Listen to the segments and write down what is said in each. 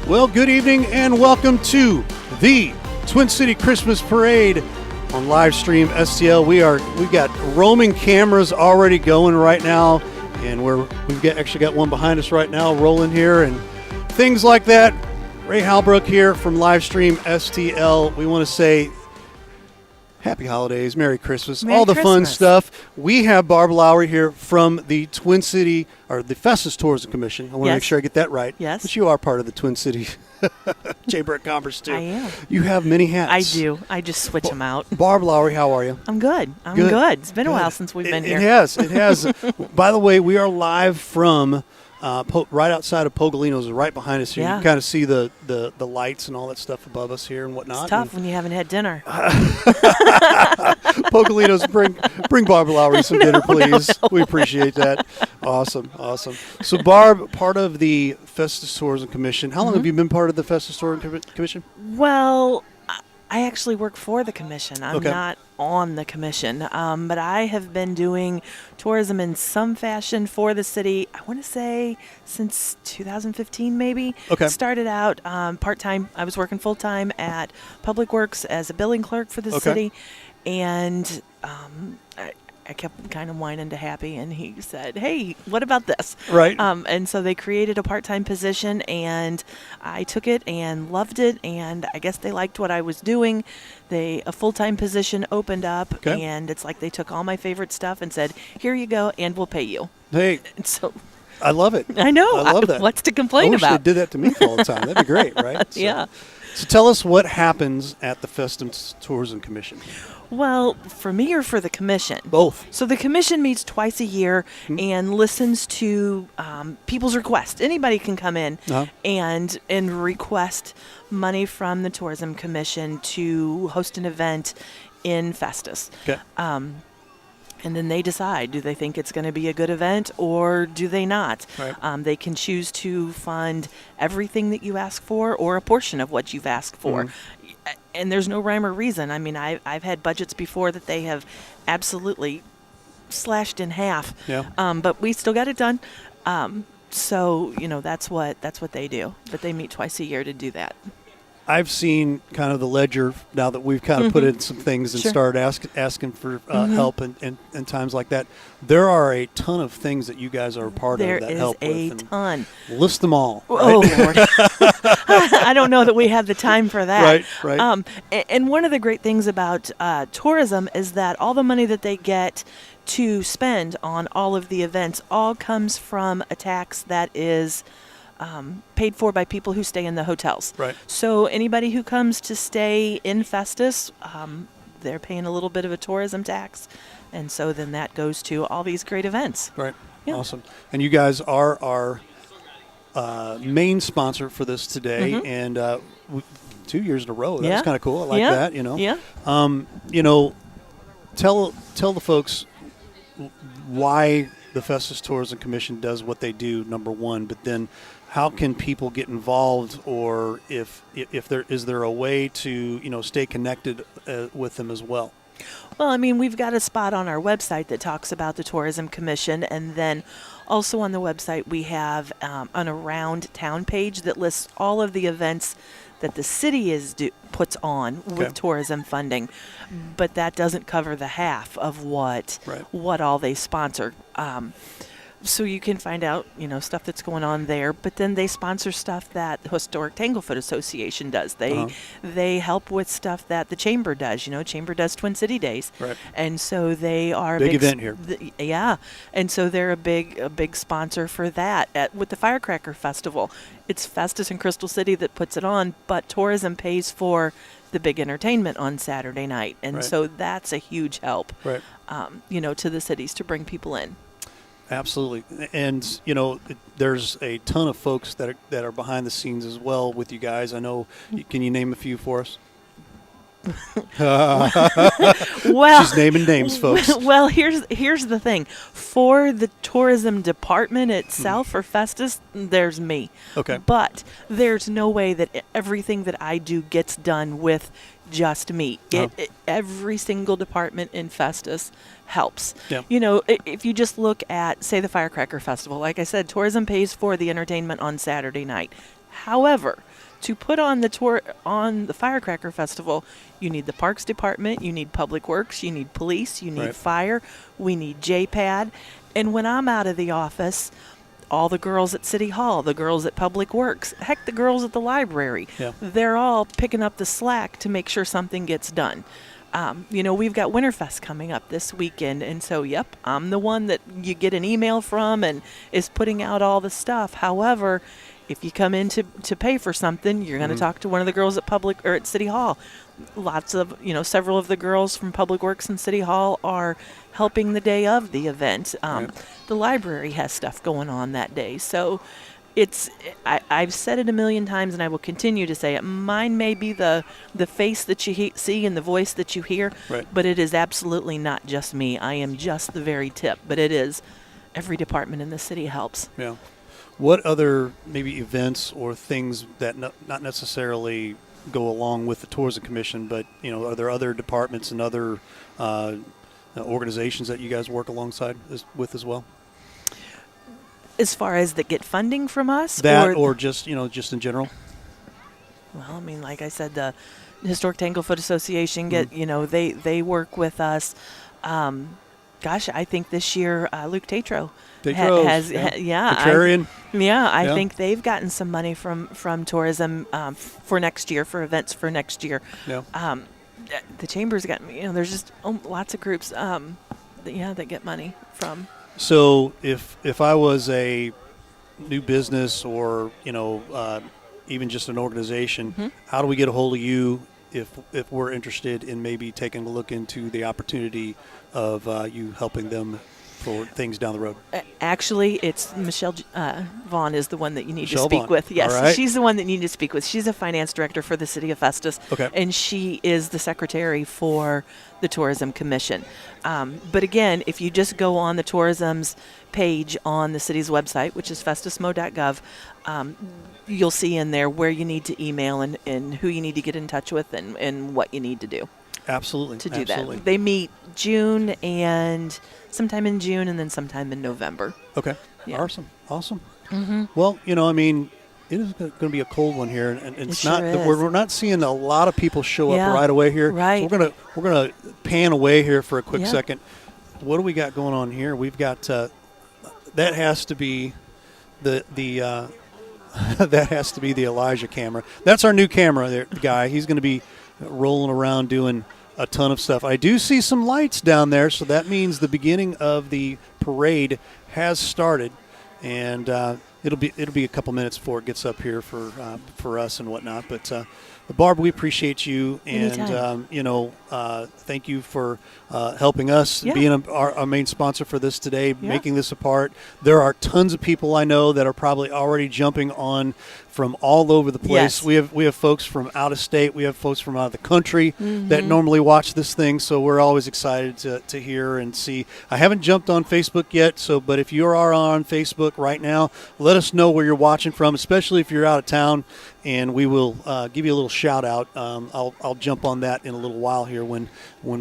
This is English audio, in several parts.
Well, good evening and welcome to the Twin City Christmas Parade on live stream STL. We've got roaming cameras already going right now, and we've actually got one behind us right now rolling here and things like that. Ray Halbrook here from live stream STL. We want to say happy holidays, Merry Christmas, all the fun stuff. We have Barb Lowry here from the Twin City, or the Festus Tourism Commission. I want to make sure I get that right. Yes. But you are part of the Twin City Chamber of Commerce, too. I am. You have many hats. I do. I just switch them out. Barb Lowry, how are you? I'm good. I'm good. It's been a while since we've been here. It has. By the way, we are live from right outside of Pogolino's, right behind us here. Yeah. You can kind of see the lights and all that stuff above us here and whatnot. It's tough when you haven't had dinner. Pogolino's, bring Barb Lowry some dinner, please. No. We appreciate that. Awesome. So, Barb, part of the Festus Tourism Commission. How long have you been part of the Festus Tourism Commission? Well, I actually work for the commission. I'm not on the commission, but I have been doing tourism in some fashion for the city, I want to say since 2015 maybe. Okay. Started out part-time. I was working full-time at Public Works as a billing clerk for the city, and I kept kind of whining to Happy, and he said, hey, what about this? Right. And so they created a part-time position, and I took it and loved it, and I guess they liked what I was doing. A full-time position opened up, and it's like they took all my favorite stuff and said, here you go, and we'll pay you. Hey. And so I love it. I know. I love that. What's to complain about? I wish they did that to me all the time. That'd be great, right? Yeah. So tell us what happens at the Festus Tourism Commission. Well, for me or for the commission? Both. So the commission meets twice a year and listens to people's requests. Anybody can come in and request money from the Tourism Commission to host an event in Festus. Okay. And then they decide, do they think it's going to be a good event or do they not? Right. They can choose to fund everything that you ask for or a portion of what you've asked for. And there's no rhyme or reason. I mean, I've had budgets before that they have absolutely slashed in half. Yeah. But we still got it done. So, that's what they do. But they meet twice a year to do that. I've seen kind of the ledger now that we've kind of put in some things and started asking for help and times like that. There are a ton of things that you guys are a part of that help with. There is a ton. List them all. Right? Oh, Lord. I don't know that we have the time for that. Right. And one of the great things about tourism is that all the money that they get to spend on all of the events all comes from a tax that is paid for by people who stay in the hotels. Right. So anybody who comes to stay in Festus, they're paying a little bit of a tourism tax, and so then that goes to all these great events. Right. Yeah. Awesome. And you guys are our main sponsor for this today, and 2 years in a row. That's kind of cool. I like that. Yeah. Tell the folks why the Festus Tourism Commission does what they do, number one, but then how can people get involved, or if there a way to stay connected with them as well? Well, I mean, we've got a spot on our website that talks about the Tourism Commission, and then also on the website we have an Around Town page that lists all of the events that the city puts on with tourism funding, but that doesn't cover the half of what all they sponsor. So you can find out, stuff that's going on there, but then they sponsor stuff that the Historic Tanglefoot Association does. They help with stuff that the Chamber does. Chamber does Twin City Days. Right. And so they are big event here. And so they're a big sponsor for that with the Firecracker Festival. It's Festus and Crystal City that puts it on, but tourism pays for the big entertainment on Saturday night. And so that's a huge help, to the cities to bring people in. Absolutely. And, there's a ton of folks that are behind the scenes as well with you guys. I know. Can you name a few for us? Well, she's naming names, folks. Well, here's the thing. For the tourism department itself, for Festus, there's me. Okay. But there's no way that everything that I do gets done with just me. Every single department in Festus helps. Yeah. You know, if you just look at, say, the Firecracker Festival, like I said, tourism pays for the entertainment on Saturday night. However, to put on the tour on the Firecracker Festival, you need the Parks Department, you need Public Works, you need police, you need Right. fire, we need JPAD. And when I'm out of the office, all the girls at City Hall, the girls at Public Works, heck, the girls at the library, Yeah. they're all picking up the slack to make sure something gets done. We've got Winterfest coming up this weekend, and so, yep, I'm the one that you get an email from and is putting out all the stuff. However, if you come in to pay for something, you're going to talk to one of the girls at Public or at City Hall. Lots of, several of the girls from Public Works and City Hall are helping the day of the event. Right. The library has stuff going on that day. So I've said it a million times, and I will continue to say it. Mine may be the face that you see and the voice that you hear, Right. but it is absolutely not just me. I am just the very tip, but it is every department in the city helps. Yeah. What other maybe events or things that not necessarily go along with the Tourism Commission, but are there other departments and other organizations that you guys work alongside with as well? As far as that get funding from us, That or just just in general? well, I mean, like I said, the Historic Tanglefoot Association they work with us. Gosh, I think this year Luke Tatro has Contrarian. I Yeah. think they've gotten some money from tourism for next year, for events for next year. Yeah. The chamber's got there's just lots of groups that get money from. So if I was a new business or even just an organization, how do we get a hold of you if we're interested in maybe taking a look into the opportunity of you helping them for things down the road? Actually, it's Michelle Vaughn is the one that you need Michelle to speak Vaughn. with. Yes, All right. she's the one that you need to speak with. She's a finance director for the city of Festus, Okay. and she is the secretary for the Tourism Commission. But again, if you just go on the tourism's page on the city's website, which is festusmo.gov, you'll see in there where you need to email and who you need to get in touch with and what you need to do. Absolutely. To do Absolutely. that. They meet June and sometime in June and then sometime in November. Okay. Yeah. Awesome. Well, it is going to be a cold one here, and it's It not. sure is. We're not seeing a lot of people show up Yeah. right away here. Right. So we're gonna pan away here for a quick Yeah. second. What do we got going on here? We've got that has to be the that has to be the Elijah camera. That's our new camera there, guy. He's going to be rolling around doing a ton of stuff. I do see some lights down there, so that means the beginning of the parade has started, and it'll be a couple minutes before it gets up here for us and whatnot. But Barb, we appreciate you, and thank you for helping us, Yeah. being our main sponsor for this today, making this a part. There are tons of people I know that are probably already jumping on from all over the place. Yes. We have folks from out of state, we have folks from out of the country that normally watch this thing, so we're always excited to hear and see. I haven't jumped on Facebook yet, but if you are on Facebook right now, let us know where you're watching from, especially if you're out of town, and we will give you a little shout out. I'll jump on that in a little while here when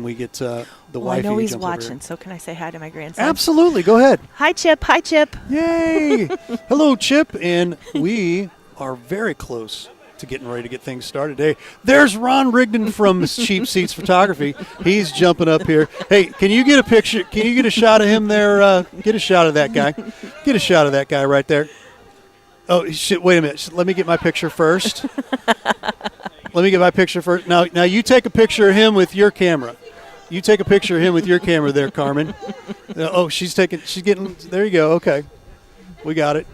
we get the Well, I wifey know he's jumps over here. watching, so can I say hi to my grandson? Absolutely, go ahead. Hi, Chip. Hi, Chip. Yay! Hello, Chip, and we are very close to getting ready to get things started today. There's Ron Rigdon from Cheap Seats Photography. He's jumping up here. Hey, can you get a picture? Can you get a shot of him there? Get a shot of that guy. Get a shot of that guy right there. Oh, shit, wait a minute. Let me get my picture first. Let me get my picture first. Now you take a picture of him with your camera. You take a picture of him with your camera there, Carmen. Oh, she's getting, there you go. Okay. We got it.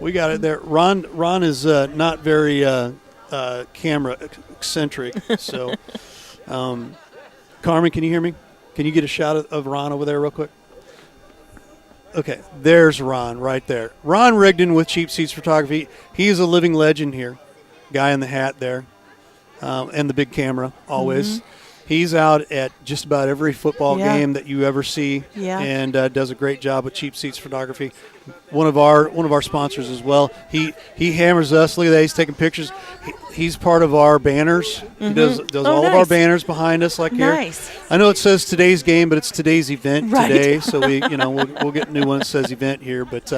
We got it there. Ron is not very camera eccentric. So, Carmen, can you hear me? Can you get a shot of Ron over there real quick? Okay, there's Ron right there. Ron Rigdon with Cheap Seats Photography. He is a living legend here. Guy in the hat there, and the big camera always. He's out at just about every football game that you ever see, Yeah. and does a great job with Cheap Seats Photography. one of our sponsors as well. He hammers us. Look at that. He's taking pictures. He's part of our banners. He does all of our banners behind us, like here. Nice. I know it says today's game, but it's today's event Right. today. So we'll get a new one that says event here. But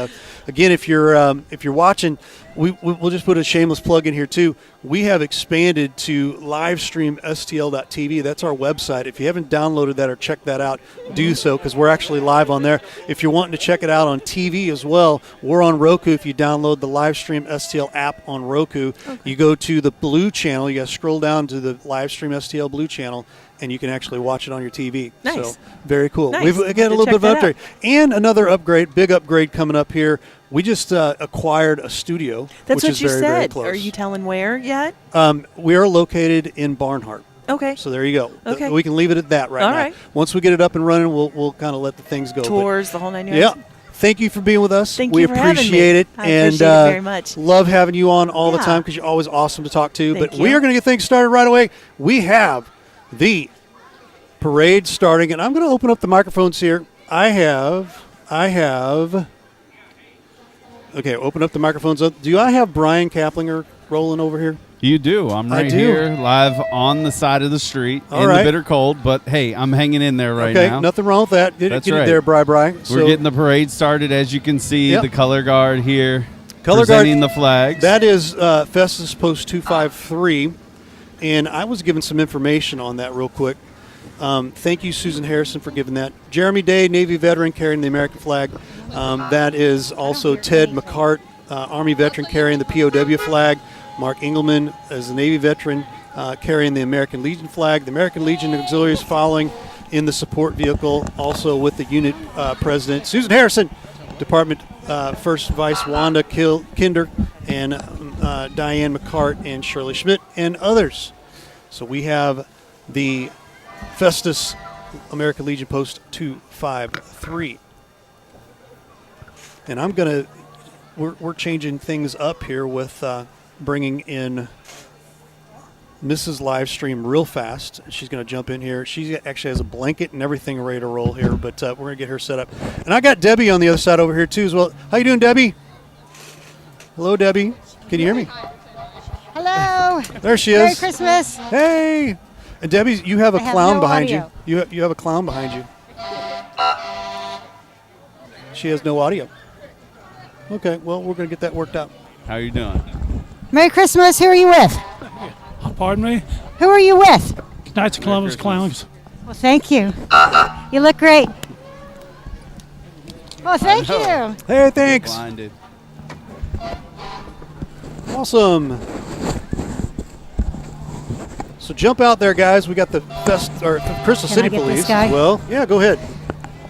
again, if you're watching, we'll just put a shameless plug in here too. We have expanded to livestreamstl.tv. That's our website. If you haven't downloaded that or checked that out, do so, because we're actually live on there. If you're wanting to check it out on TV as well, we're on Roku. If you download the Livestream STL app on Roku, you go to the blue channel. You got to scroll down to the Livestream STL blue channel, and you can actually watch it on your TV. Nice. So very cool. Nice. We've got a little bit of an upgrade. And another upgrade, big upgrade coming up here. We just acquired a studio, That's which what is you very, said. very close. Are you telling where yet? We are located in Barnhart. Okay. So there you go. Okay. We can leave it at that right All now. right. Once we get it up and running, we'll kind of let the things go. Tours, the whole 9 But, yards. yeah. Thank you for being with us. Thank we you for having me. appreciate it. I and appreciate it very much. Love having you on all the Yeah. time, because you're always awesome to talk to. Thank But we you. are going to get things started right away. We have the parade starting, and I'm going to open up the microphones here. I have. Okay, open up the microphones. Do I have Brian Kaplinger rolling over here? You do. I'm right do. here live on the side of the street All in right. the bitter cold, but hey, I'm hanging in there right Okay, now. nothing wrong with that. Get That's it right. there, Bri. We're getting the parade started, as you can see. Yep. The color guard here Color guard- presenting the flags. That is Festus Post 253, and I was given some information on that real quick. Thank you, Susan Harrison, for giving that. Jeremy Day, Navy veteran, carrying the American flag. That is also Ted McCart, Army veteran, carrying the POW flag. Mark Engelman is a Navy veteran, carrying the American Legion flag. The American Legion Auxiliaries following in the support vehicle, also with the unit president, Susan Harrison, Department First Vice Wanda Kinder, and Diane McCart and Shirley Schmidt, and others. So we have the Festus American Legion Post 253. And we're changing things up here with bringing in Mrs. Livestream real fast. She's going to jump in here. She actually has a blanket and everything ready to roll here, but we're going to get her set up. And I got Debbie on the other side over here too as well. How you doing, Debbie? Hello, Debbie. Can you hear me? Hello. There she is. Merry Christmas. Hey. And Debbie, you have a I have clown no behind audio. you. You have a clown behind you. She has no audio. Okay, well, we're going to get that worked out. How you doing? Merry Christmas. Who are you with? Pardon me? Who are you with? Knights of Columbus Clowns. Well, thank you. You look great. Oh, thank you. Hey, thanks. Blinded. Awesome. So jump out there, guys. We got the Crystal Can City I get Police this guy? as well. Yeah, go ahead.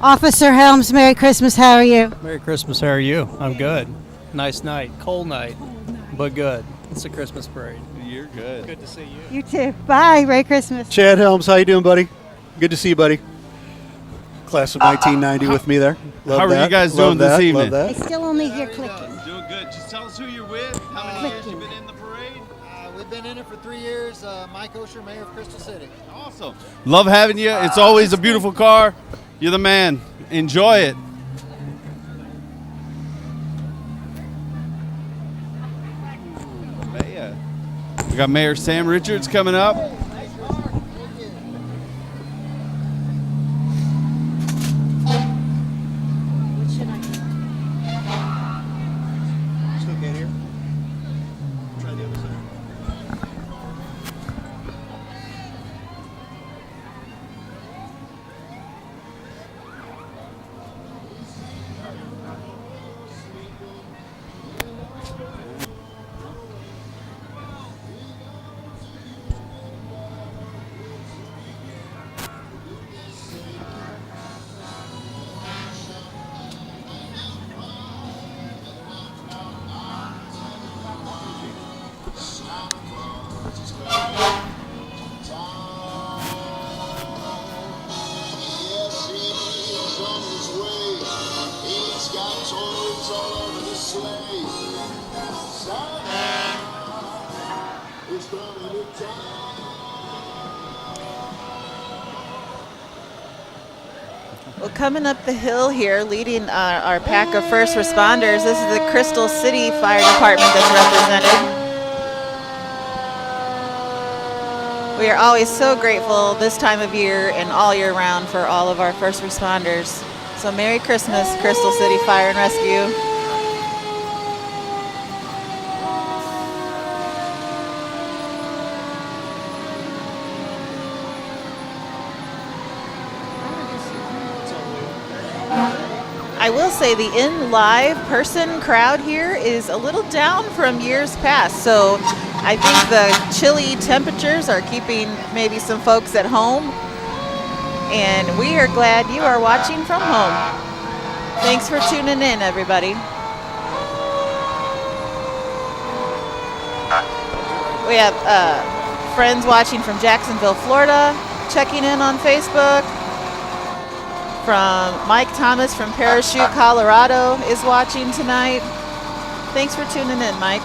Officer Helms, Merry Christmas. How are you? Merry Christmas, how are you? I'm good. Nice night, cold night, but good. It's a Christmas parade. You're good. Good to see you. You too. Bye. Merry Christmas. Chad Helms, how you doing, buddy? Good to see you, buddy. Class of 1990 with me there. Love How are that. you guys Love doing this that. evening? Love I that. still only hear clicking. Doing good. Just tell us who you're with. How many years Clicking. you been in the parade? We've been in it for 3 years. Mike Osher, Mayor of Crystal City. Awesome. Love having you. It's always a beautiful car. You're the man. Enjoy it. Mayor. We got Mayor Sam Richards coming up. Still can't hear? Try the other side. Yes, he's on his way. He's got toys all over the sleigh. Santa is coming to town. Well, coming up the hill here, leading our pack of first responders, this is the Crystal City Fire Department that's represented. We are always so grateful this time of year and all year round for all of our first responders. So Merry Christmas, Crystal City Fire and Rescue. I will say the in live person crowd here is a little down from years past. So I think the chilly temperatures are keeping maybe some folks at home. And we are glad you are watching from home. Thanks for tuning in, everybody. We have friends watching from Jacksonville, Florida, checking in on Facebook. From Mike Thomas from Parachute, Colorado is watching tonight. Thanks for tuning in, Mike.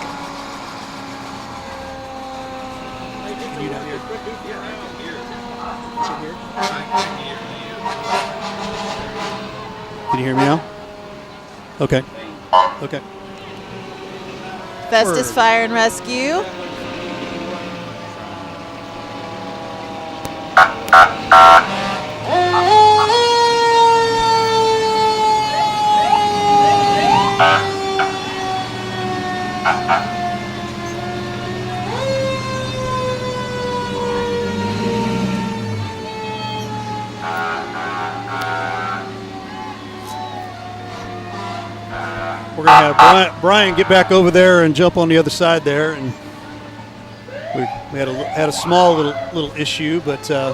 Can you hear me now? Okay. Okay. Festus Fire and Rescue. We're going to have Brian get back over there and jump on the other side there. And we had a small little issue, but yeah,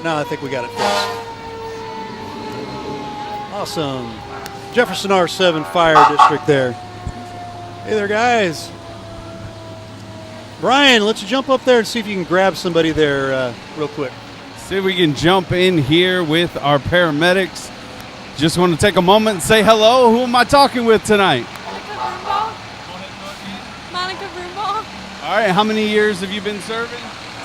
I think we got it fixed. Awesome. Jefferson R7 Fire District there. Hey there, guys. Brian, let's jump up there and see if you can grab somebody there real quick. See if we can jump in here with our paramedics. Just want to take a moment and say hello. Who am I talking with tonight? Monica Broombaugh. All right, how many years have you been serving?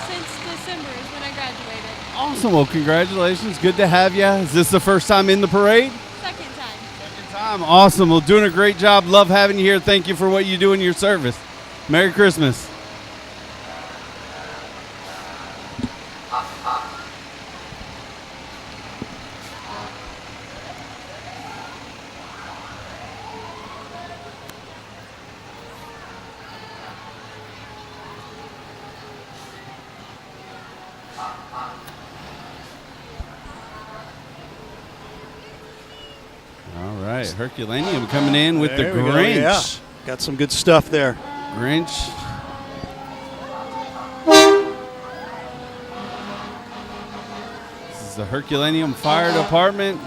Since December is when I graduated. Awesome. Well, congratulations. Good to have you. Is this the first time in the parade? Second time. Second time. Awesome. Well, doing a great job. Love having you here. Thank you for what you do in your service. Merry Christmas. All right, Herculaneum coming in with There the we go, Grinch. yeah. Got some good stuff there. Grinch. This is the Herculaneum Fire Department.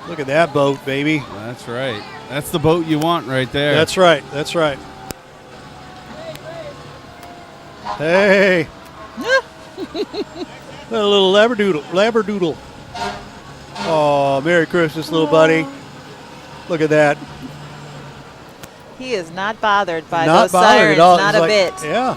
Look at that boat, baby. That's right. That's the boat you want right there. That's right. That's right. Hey. A little labradoodle. Oh, Merry Christmas, little buddy. Look at that. He is not bothered by Not those bothered sirens, at all. not He's a like, bit. Yeah.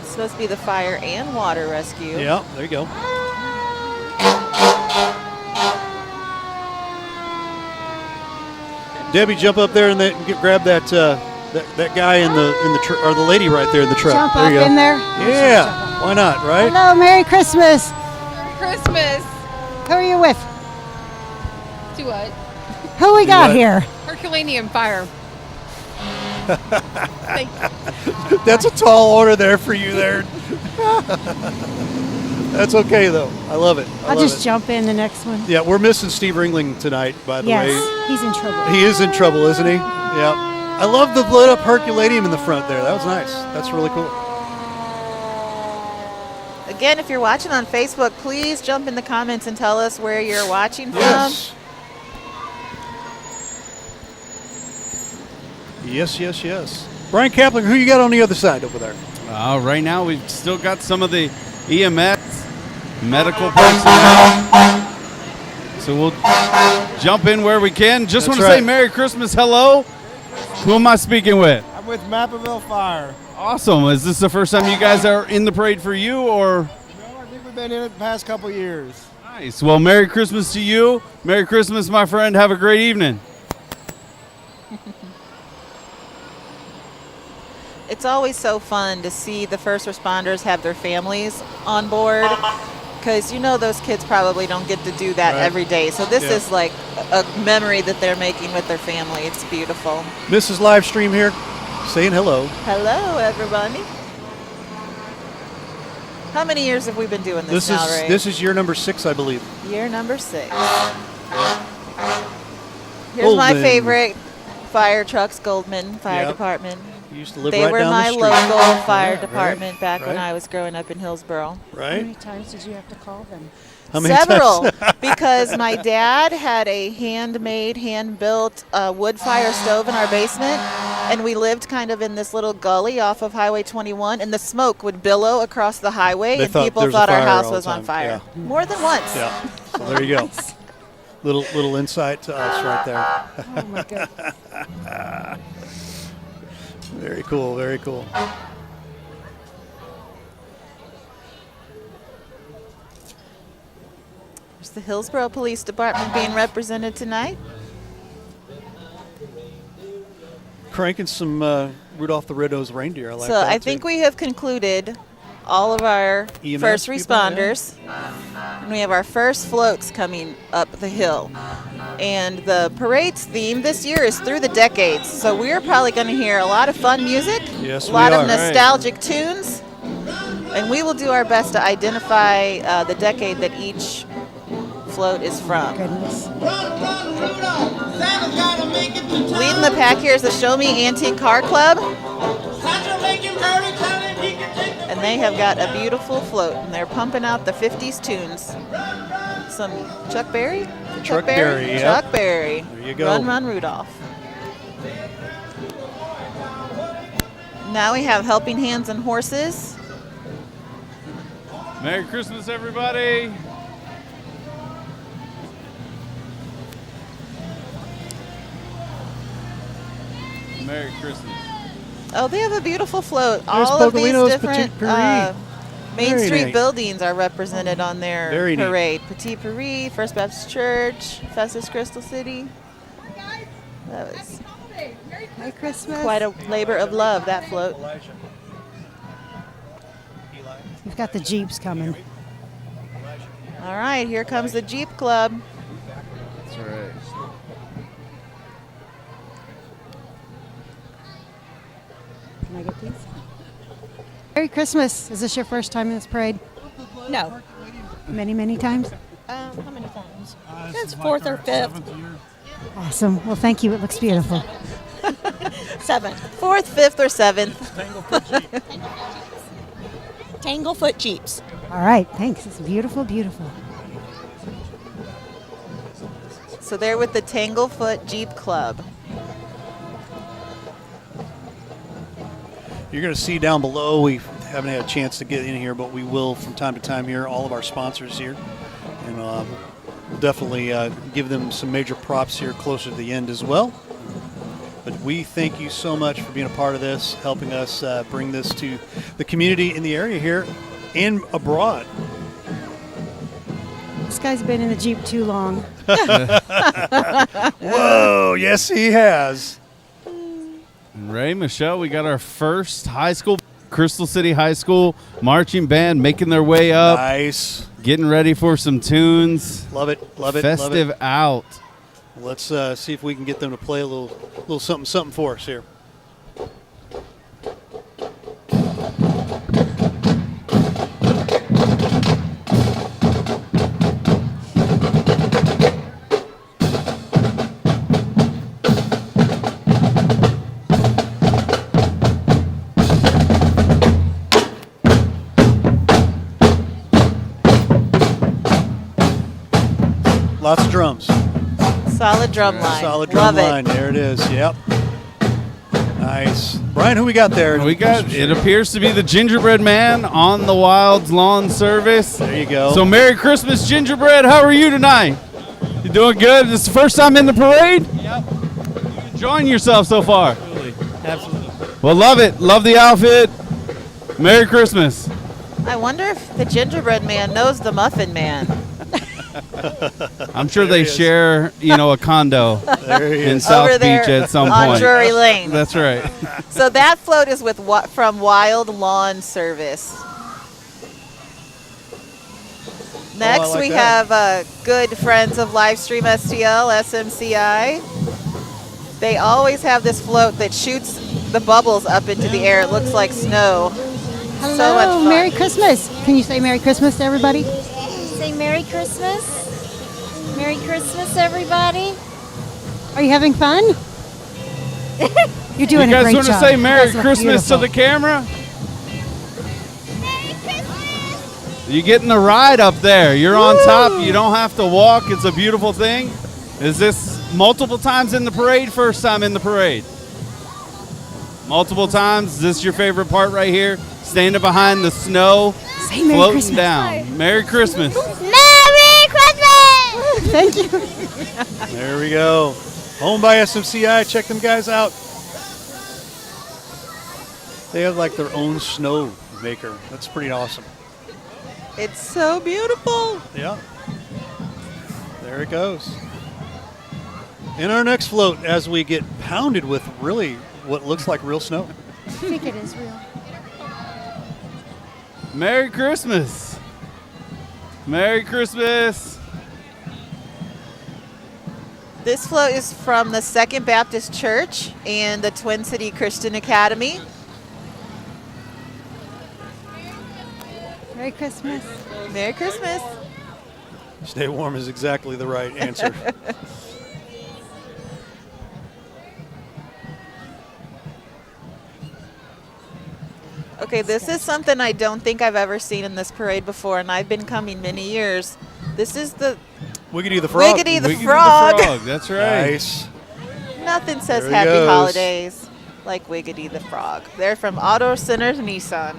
It's supposed to be the fire and water rescue. Yeah, there you go. Debbie, jump up there and grab that that guy in the or the lady right there in the truck. Jump there up you go. in there. Yeah, why not, right? Hello, Merry Christmas. Christmas. Who are you with? Do what? Who we got what? here? Herculaneum Fire. Thank you. That's a tall order there for you there. That's okay though. I love it. I'll just jump in the next one. Yeah, we're missing Steve Ringling tonight, by the way. Yes, he's in trouble. He is in trouble, isn't he? Yeah. I love the lit up Herculaneum in the front there. That was nice. That's really cool. Again, if you're watching on Facebook, please jump in the comments and tell us where you're watching from. Yes. Yes. Brian Kaplan, who you got on the other side over there? Right now, we've still got some of the EMS medical personnel. So we'll jump in where we can. Just want to say Merry Christmas. Hello. Who am I speaking with? I'm with Mappaville Fire. Awesome. Is this the first time you guys are in the parade for you, or? No, I think we've been in it the past couple years. Nice. Well, Merry Christmas to you. Merry Christmas, my friend. Have a great evening. It's always so fun to see the first responders have their families on board, because you know those kids probably don't get to do that every day. So this is like a memory that they're making with their family. It's beautiful. Mrs. Livestream here, saying hello. Hello, everybody. How many years have we been doing this now, Ray? This is year number 6, I believe. Year number 6. Here's my favorite fire trucks, Goldman Fire Department. You used to live They right were down my the street. local fire Yeah, department back when right. I was growing up in Hillsboro. How Right? many times did you have to call them? How many Several, times? because my dad had a handmade, hand-built wood fire stove in our basement, and we lived kind of in this little gully off of Highway 21, and the smoke would billow across the highway, They and thought people there was a thought our fire house all the was on time. fire. Yeah. More than once. Yeah. So there you go. Little insight to us right there. Oh my goodness. Very cool. Very cool. There's the Hillsboro Police Department being represented tonight. Cranking some Rudolph the Red-Nosed Reindeer. I like So that I too. think we have concluded all of our EMS first people, responders. And we have our first floats coming up the hill. And the parade's theme this year is Through the Decades. So we're probably going to hear a lot of fun music, Yes, a lot we of are. nostalgic tunes. And we will do our best to identify the decade that each float is from. Goodness. Leading the pack here is the Show Me Antique Car Club. And they have got a beautiful float, and they're pumping out the 50s tunes. Some Chuck Berry? Chuck Berry, yep. Chuck Berry. There you go. Run, Run, Rudolph. Now we have Helping Hands and Horses. Merry Christmas, everybody. Merry Christmas. Oh, they have a beautiful float. There's All of these Bogolino's different Petit Paris. Main Very Street neat. buildings are represented on their Very neat. parade. Petit Paris, First Baptist Church, Festus, Crystal City. That was Merry Christmas. quite a labor of love, that float. We've got the Jeeps coming. All right, here comes the Jeep Club. That's right. Can I get these? Merry Christmas. Is this your first time in this parade? No. Many, many times? How many times? It's 4th or 5th. Awesome. Well, thank you. It looks beautiful. 7th. 4th, 5th, or 7th. Tanglefoot Jeeps. All right. Thanks. It's beautiful, beautiful. So they're with the Tanglefoot Jeep Club. You're going to see down below, we haven't had a chance to get in here, but we will from time to time here, all of our sponsors here. And we'll definitely give them some major props here closer to the end as well. But we thank you so much for being a part of this, helping us bring this to the community in the area here and abroad. This guy's been in the Jeep too long. Whoa, yes he has. And Ray, Michelle, we got our first high school, Crystal City High School marching band making their way up. Nice. Getting ready for some tunes. Love it, love it, Festive love it. out. Let's see if we can get them to play a little something for us here. Lots of drums. Solid drum line. Solid drum Love line. There it is. Yep. Nice. Brian, who we got there? We got, it appears to be the Gingerbread Man on the Wild's lawn service. There you go. So Merry Christmas, Gingerbread. How are you tonight? You doing good? This is the first time in the parade? Yep. Enjoying yourself so far? Absolutely. Absolutely. Well, love it. Love the outfit. Merry Christmas. I wonder if the gingerbread man knows the muffin man. I'm sure There they he is. share, a condo There he in is. South Over there Beach at some on point. Drury Lane. That's right. So that float is from Wild Lawn Service. Next, like we that. have good friends of Livestream STL, SMCI. They always have this float that shoots the bubbles up into the air. It looks like snow. Hello, So much fun. Merry Christmas. Can you say Merry Christmas to everybody? Say Merry Christmas. Merry Christmas, everybody. Are you having fun? You're doing You a guys great want to job. say You Merry guys look Christmas to beautiful. the camera? You're getting the ride up there. You're on top. You don't have to walk. It's a beautiful thing. Is this multiple times in the parade? First time in the parade? Multiple times? Is this your favorite part right here? Standing behind the snow, Say Merry floating Christmas. down. Merry Christmas. Merry Christmas! Thank you. There we go. Home by SMCI. Check them guys out. They have like their own snow maker. That's pretty awesome. It's so beautiful. Yeah. There it goes. In our next float, as we get pounded with really what looks like real snow. I think it is real. Merry Christmas. Merry Christmas. This float is from the Second Baptist Church and the Twin City Christian Academy. Merry Christmas. Merry Christmas. Stay warm is exactly the right answer. Okay, this is something I don't think I've ever seen in this parade before, and I've been coming many years. This is the Wiggity the Frog. Wiggity the Wiggity Frog. the Frog. That's right. Nice. Nothing says There he Happy goes. Holidays like Wiggity the Frog. They're from Auto Centers Nissan.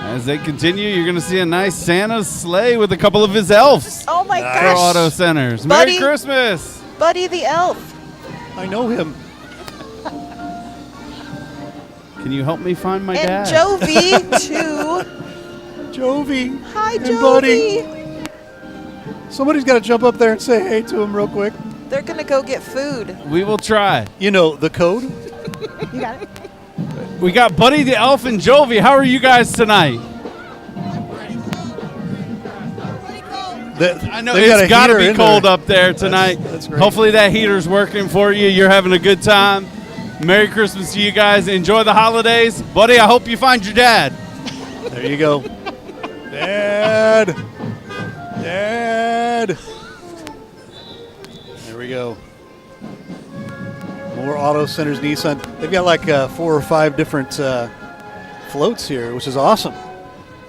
As they continue, you're going to see a nice Santa sleigh with a couple of his elves Oh my for gosh. Auto Centers. Buddy. Merry Christmas. Buddy the Elf. I know him. Can you help me find my And dad? Jovi, too. Jovi. Hi, and Jovi. Buddy. Somebody's got to jump up there and say hey to him real quick. They're going to go get food. We will try. You know the code? You got it. We got Buddy the Elf and Jovi. How are you guys tonight? I know They've got a it's got to heater be in cold there. up there tonight. That's great. Hopefully that heater's working for you. You're having a good time. Merry Christmas to you guys. Enjoy the holidays. Buddy, I hope you find your dad. There you go. Dad. Dad. There we go. More Auto Centers Nissan. They've got like 4 or 5 different floats here, which is awesome.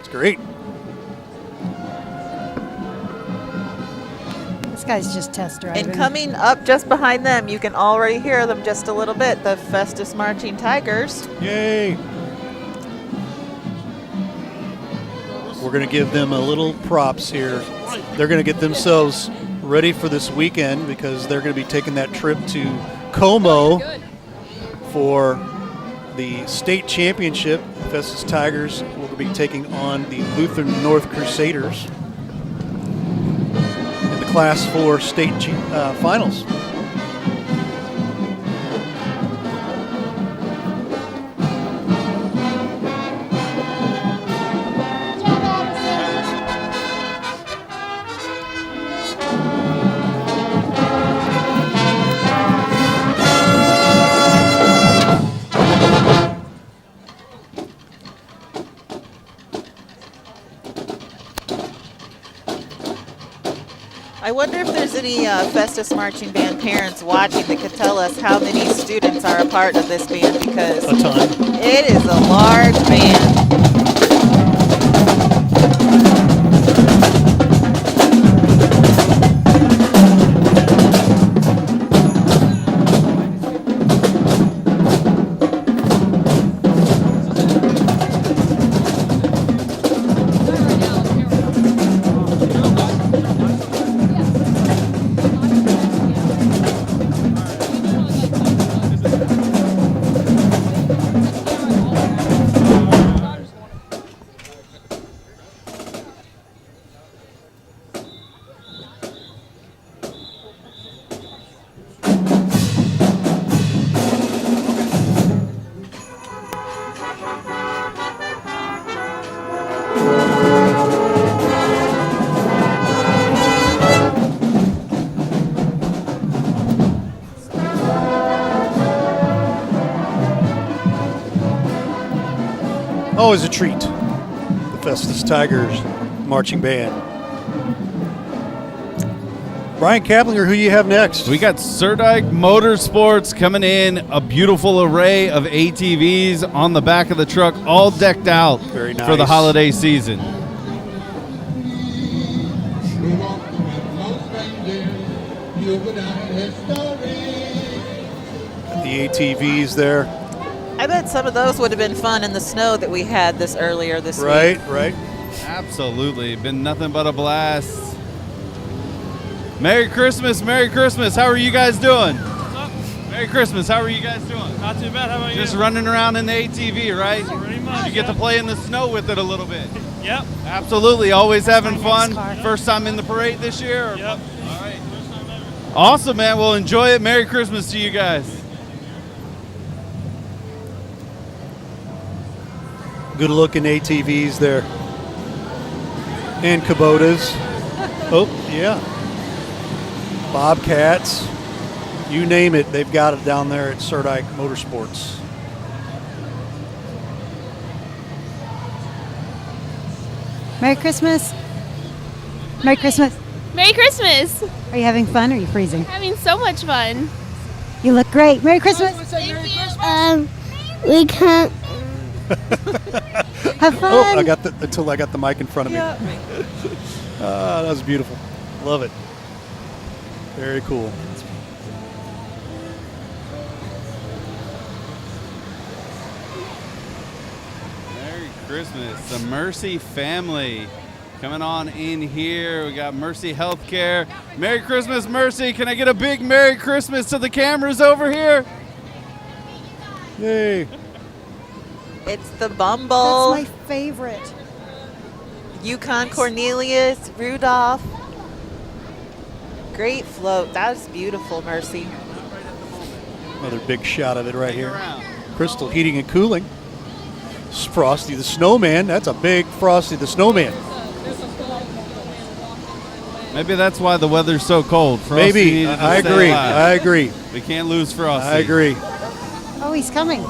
It's great. This guy's just test driving. And coming up just behind them, you can already hear them just a little bit, the Festus Marching Tigers. Yay. We're going to give them a little props here. They're going to get themselves ready for this weekend because they're going to be taking that trip to Como for the state championship. Festus Tigers will be taking on the Lutheran North Crusaders in the Class 4 state finals. I wonder if there's any Festus Marching Band parents watching that could tell us how many students are a part of this band, because A ton. it is a large band. Always a treat. The Festus Tigers marching band. Brian Kaplinger, who you have next? We got Surdike Motorsports coming in, a beautiful array of ATVs on the back of the truck, all decked out Very nice. for the holiday season. The ATVs there. I bet some of those would have been fun in the snow that we had this earlier this week. Right. Absolutely. Been nothing but a blast. Merry Christmas, Merry Christmas. How are you guys doing? Merry Christmas. How are you guys doing? Not too bad. How about Just running around in the ATV, right? Pretty much. You get to play in the snow with it a little bit. Yep. Absolutely. Always having fun. car. First time in the parade this year? Or- Yep. All right. Awesome, man. Well, enjoy it. Merry Christmas to you guys. Good looking ATVs there. And Kubotas. Oh, yeah. Bobcats. You name it, they've got it down there at Surdike Motorsports. Merry Christmas. Merry Christmas. Merry Christmas. Are you having fun or are you freezing? Having so much fun. You look great. Merry Christmas. We can't. Have fun. Oh, until I got the mic in front of me. That was beautiful. Love it. Very cool. Merry Christmas. The Mercy family coming on in here. We got Mercy Healthcare. Merry Christmas, Mercy. Can I get a big Merry Christmas to the cameras over here? Yay. It's the Bumble, That's my favorite. Yukon Cornelius, Rudolph. Great float. That's beautiful, Mercy. Another big shot of it right here. Around. Crystal Heating and Cooling. Frosty the Snowman. That's a big Frosty the Snowman. Maybe that's why the weather's so cold. Frosty Maybe. needed to I stay agree. alive. I agree. We can't lose Frosty. I agree. Oh, he's coming.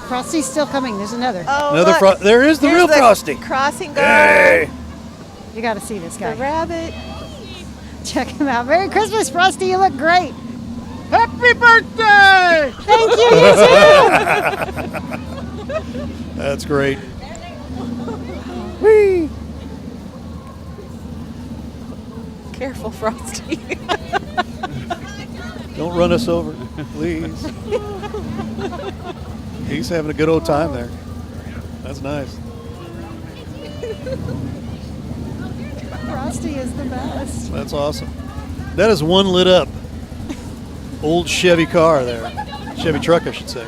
Frosty's still coming. There's another. Oh, Another look. There is the Here's real the Frosty. crossing guard. Hey. You got to see this The guy. rabbit. Check him out. Merry Christmas, Frosty. You look great. Happy birthday! Thank you. You too. That's great. Whee. Careful, Frosty. Don't run us over, please. He's having a good old time there. That's nice. Frosty is the best. That's awesome. That is one lit up old Chevy car there. Chevy truck, I should say.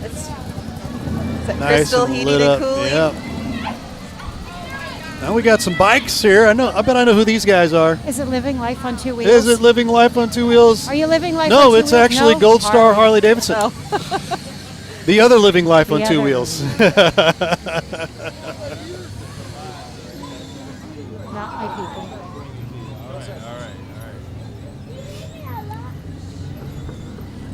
Is that Nice Crystal and Heating lit and up. Cooling? Yeah. Now we got some bikes here. I bet I know who these guys are. Is it living life on two wheels? Is it Living Life on Two Wheels? Are you living life on No, two it's wheels? actually No? Gold Star Harley Davidson. Oh. The other Living Life The on Two other. Wheels. Not my people.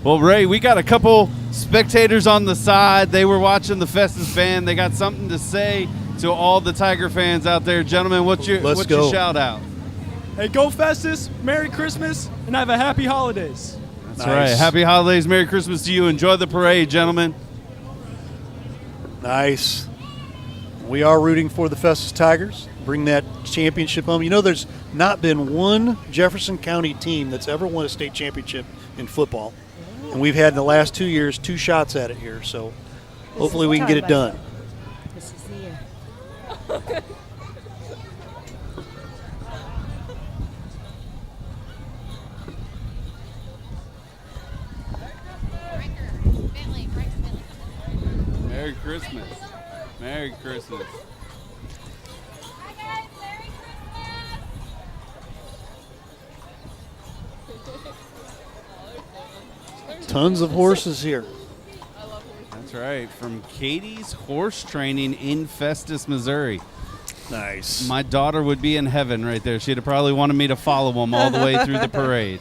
Well, Ray, we got a couple spectators on the side. They were watching the Festus band. They got something to say to all the Tiger fans out there. Gentlemen, what's your go. shout out? Hey, go Festus! Merry Christmas and have a happy holidays. That's Nice. right. Happy holidays. Merry Christmas to you. Enjoy the parade, gentlemen. Nice. We are rooting for the Festus Tigers. Bring that championship home. You know, there's not been one Jefferson County team that's ever won a state championship in football. And we've had in the last 2 years 2 shots at it here. So hopefully we can get it done. This is the year. Merry Christmas. Merry Christmas. Tons of horses here. That's right. From Katie's Horse Training in Festus, Missouri. Nice. My daughter would be in heaven right there. She'd have probably wanted me to follow them all the way through the parade.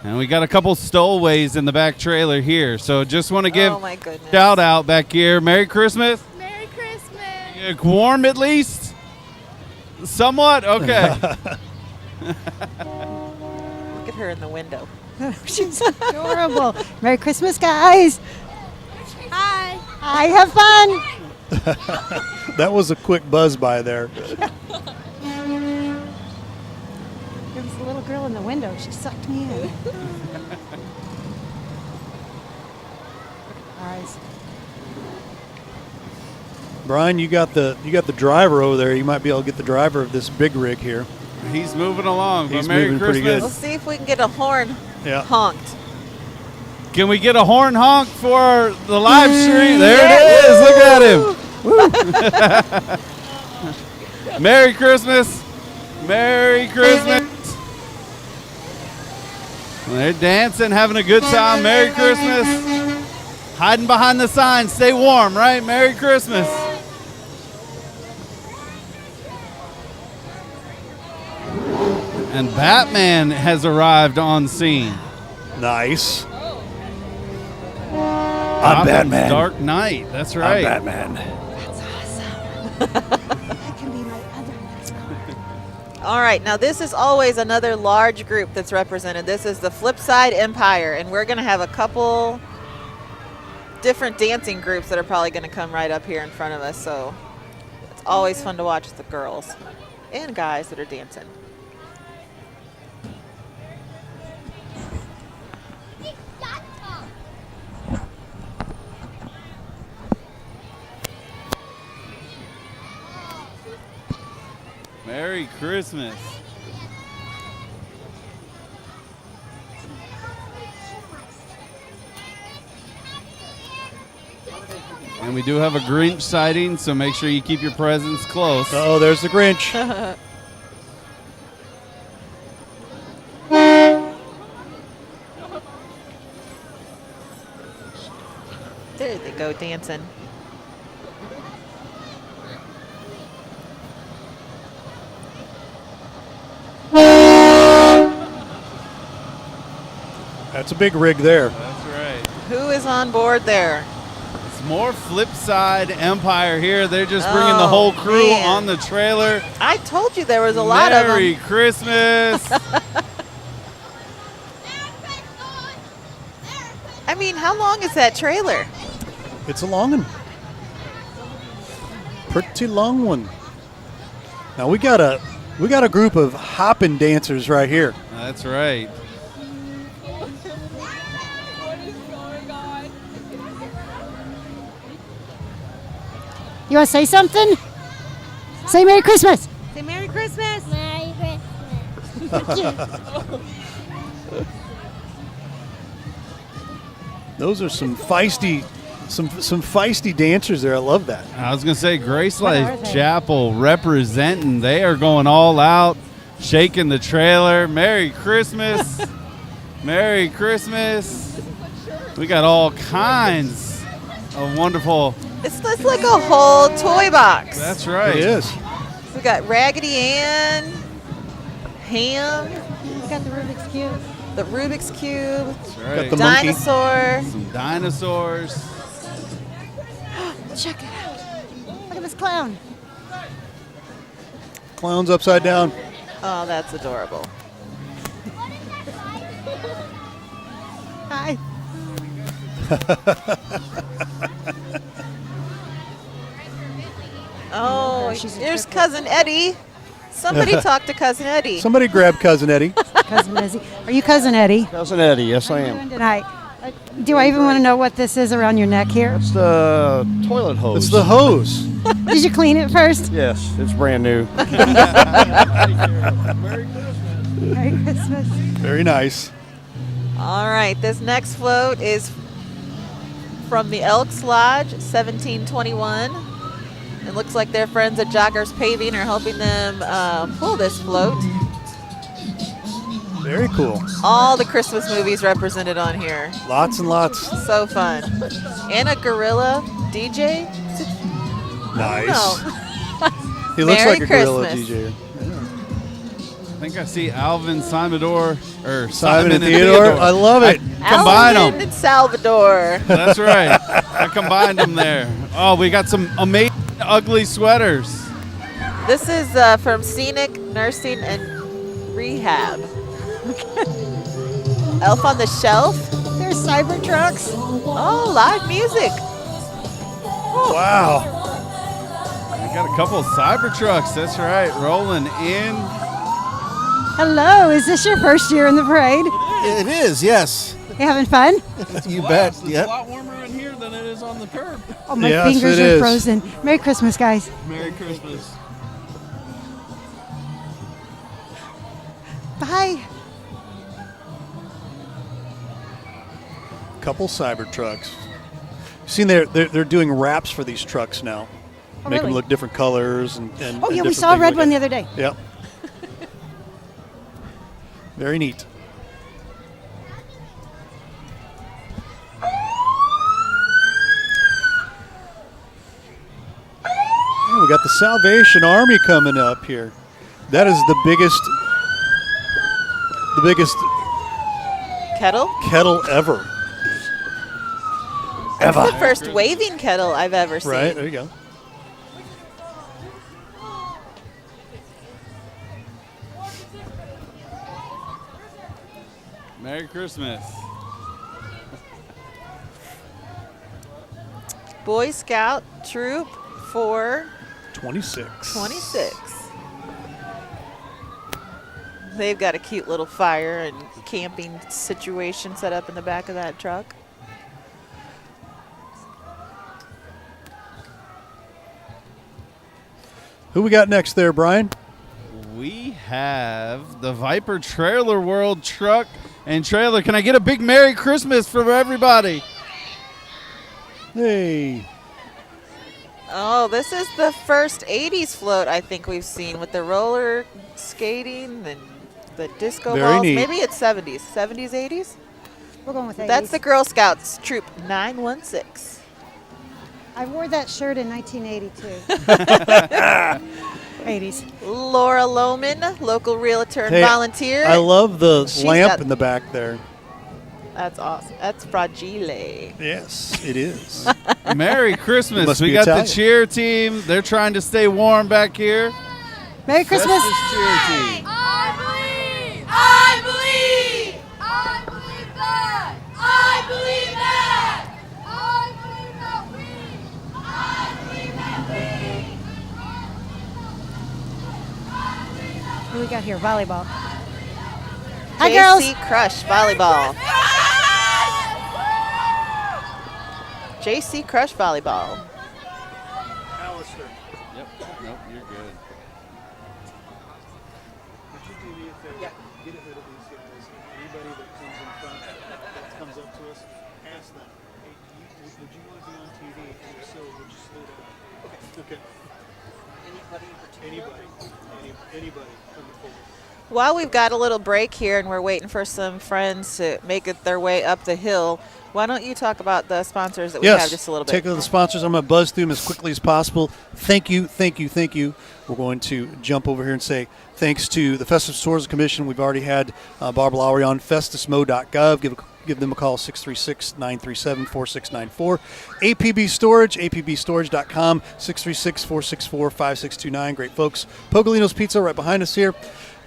And we got a couple stowaways in the back trailer here. So just want to give Oh my goodness. shout out back here. Merry Christmas. Merry Christmas. Warm at least? Somewhat? Okay. Look at her in the window. She's adorable. Merry Christmas, guys. Hi. Hi, have fun. That was a quick buzz by there. There was a little girl in the window. She sucked me in. Eyes. Brian, you got the driver over there. You might be able to get the driver of this big rig here. He's moving along. He's but Merry moving pretty Christmas. good. We'll see if we can get a horn Yeah. honked. Can we get a horn honk for the live stream? There it is. Look at him. Merry Christmas. Merry Christmas. They're dancing, having a good time. Merry Christmas. Hiding behind the sign. Stay warm, right? Merry Christmas. And Batman has arrived on scene. Nice. I'm Gotham's Batman. Dark Knight. That's right. I'm Batman. That can be my other next card. All right, now this is always another large group that's represented. This is the Flipside Empire, and we're going to have a couple different dancing groups that are probably going to come right up here in front of us. So it's always fun to watch the girls and guys that are dancing. Merry Christmas. And we do have a Grinch sighting, so make sure you keep your presents close. Oh, there's the Grinch. There they go dancing. That's a big rig there. That's right. Who is on board there? It's more Flipside Empire here. They're just bringing the Oh, whole crew man. on the trailer. I told you there was a lot of Merry them. Christmas. I mean, how long is that trailer? It's a long one. Pretty long one. Now we got a group of hopping dancers right here. That's right. You want to say something? Say Merry Christmas. Say Merry Christmas. Merry Christmas. Those are some feisty dancers there. I love that. I was going to say Grace What are Life they? Chapel representing. They are going all out, shaking the trailer. Merry Christmas. Merry Christmas. We got all kinds of wonderful. It's like a whole toy box. That's right. It is. We got Raggedy Ann, Ham, We got the Rubik's Cube. the Rubik's Cube, That's Got right. the monkey. Dinosaur. Some dinosaurs. Check it out. Look at this clown. Clowns upside down. Oh, that's adorable. Hi. Oh, she's a there's triplet. Cousin Eddie. Somebody talk to Cousin Eddie. Somebody grab Cousin Eddie. Cousin Eddie. Are you Cousin Eddie? Cousin Eddie, yes I How you am. doing tonight? Do I even want to know what this is around your neck here? It's the toilet hose. It's the hose. Did you clean it first? Yes, it's brand new. Merry Christmas. Very nice. All right, this next float is from the Elks Lodge, 1721. It looks like their friends at Joggers Paving are helping them pull this float. Very cool. All the Christmas movies represented on here. Lots and lots. So fun. And a gorilla DJ. Nice. No. He looks Merry like a gorilla Christmas. I DJ. think I see Alvin Salvador or Simon and Theodore. I love it. Combine Alvin them. and Salvador. That's right. I combined them there. Oh, we got some amazing ugly sweaters. This is from Scenic Nursing and Rehab. Elf on the Shelf. There's cyber trucks. Oh, live music. Wow. We got a couple of Cybertrucks. That's right. Rolling in. Hello, is this your first year in the parade? It is, yes. You having fun? You bet. It's Yep. a lot warmer in here than it is on the curb. Oh, my Yes, fingers it are is. frozen. Merry Christmas, guys. Merry Christmas. Bye. Couple Cybertrucks. Seen they're doing wraps for these trucks now. Oh, Make them really? look different colors and Oh, and yeah, we different saw a things red like one that. the other day. Yep. Very neat. Yeah, we got the Salvation Army coming up here. That is the biggest Kettle? ever. That's the first waving kettle I've ever seen. Right, there you go. Merry Christmas. Boy Scout Troop for 26. 26. They've got a cute little fire and camping situation set up in the back of that truck. Who we got next there, Brian? We have the Viper Trailer World truck and trailer. Can I get a big Merry Christmas from everybody? Hey. Oh, this is the first 80s float I think we've seen with the roller skating and the disco Very balls. neat. Maybe it's 70s. 70s, 80s? We're going with 80s. That's the Girl Scouts Troop 916. I wore that shirt in 1982. 80s. Laura Lohman, local realtor and Hey, volunteer. I love the She's lamp got- in the back there. That's awesome. That's Fragile. Yes, it is. Merry Christmas. Must We be got Italian. the cheer team. They're trying to stay warm back here. Merry Christmas. Festus cheer team. I believe! I believe! I believe that! I believe that! I believe that we! I believe that we! Who we got here? Volleyball. Hi, girls. JC Crush Volleyball. JC Crush Volleyball. Alistair. Yep. Nope, you're good. Would you do me a favor? Get ahead of these guys. Anybody that comes in front, that comes up to us, ask them, hey, would you want to be on TV? And if so, would you slow down? Okay. Anybody in particular? Anybody coming forward. While we've got a little break here and we're waiting for some friends to make it their way up the hill, why don't you talk about the sponsors that we have just a little bit? Take the sponsors. I'm going to buzz through them as quickly as possible. Thank you, thank you, thank you. We're going to jump over here and say thanks to the Festus Tourism Commission. We've already had Barbara Lowry on, festusmo.gov. Give them a call, 636-937-4694. APB Storage, apbstorage.com, 636-464-5629. Great folks. Pogolino's Pizza right behind us here.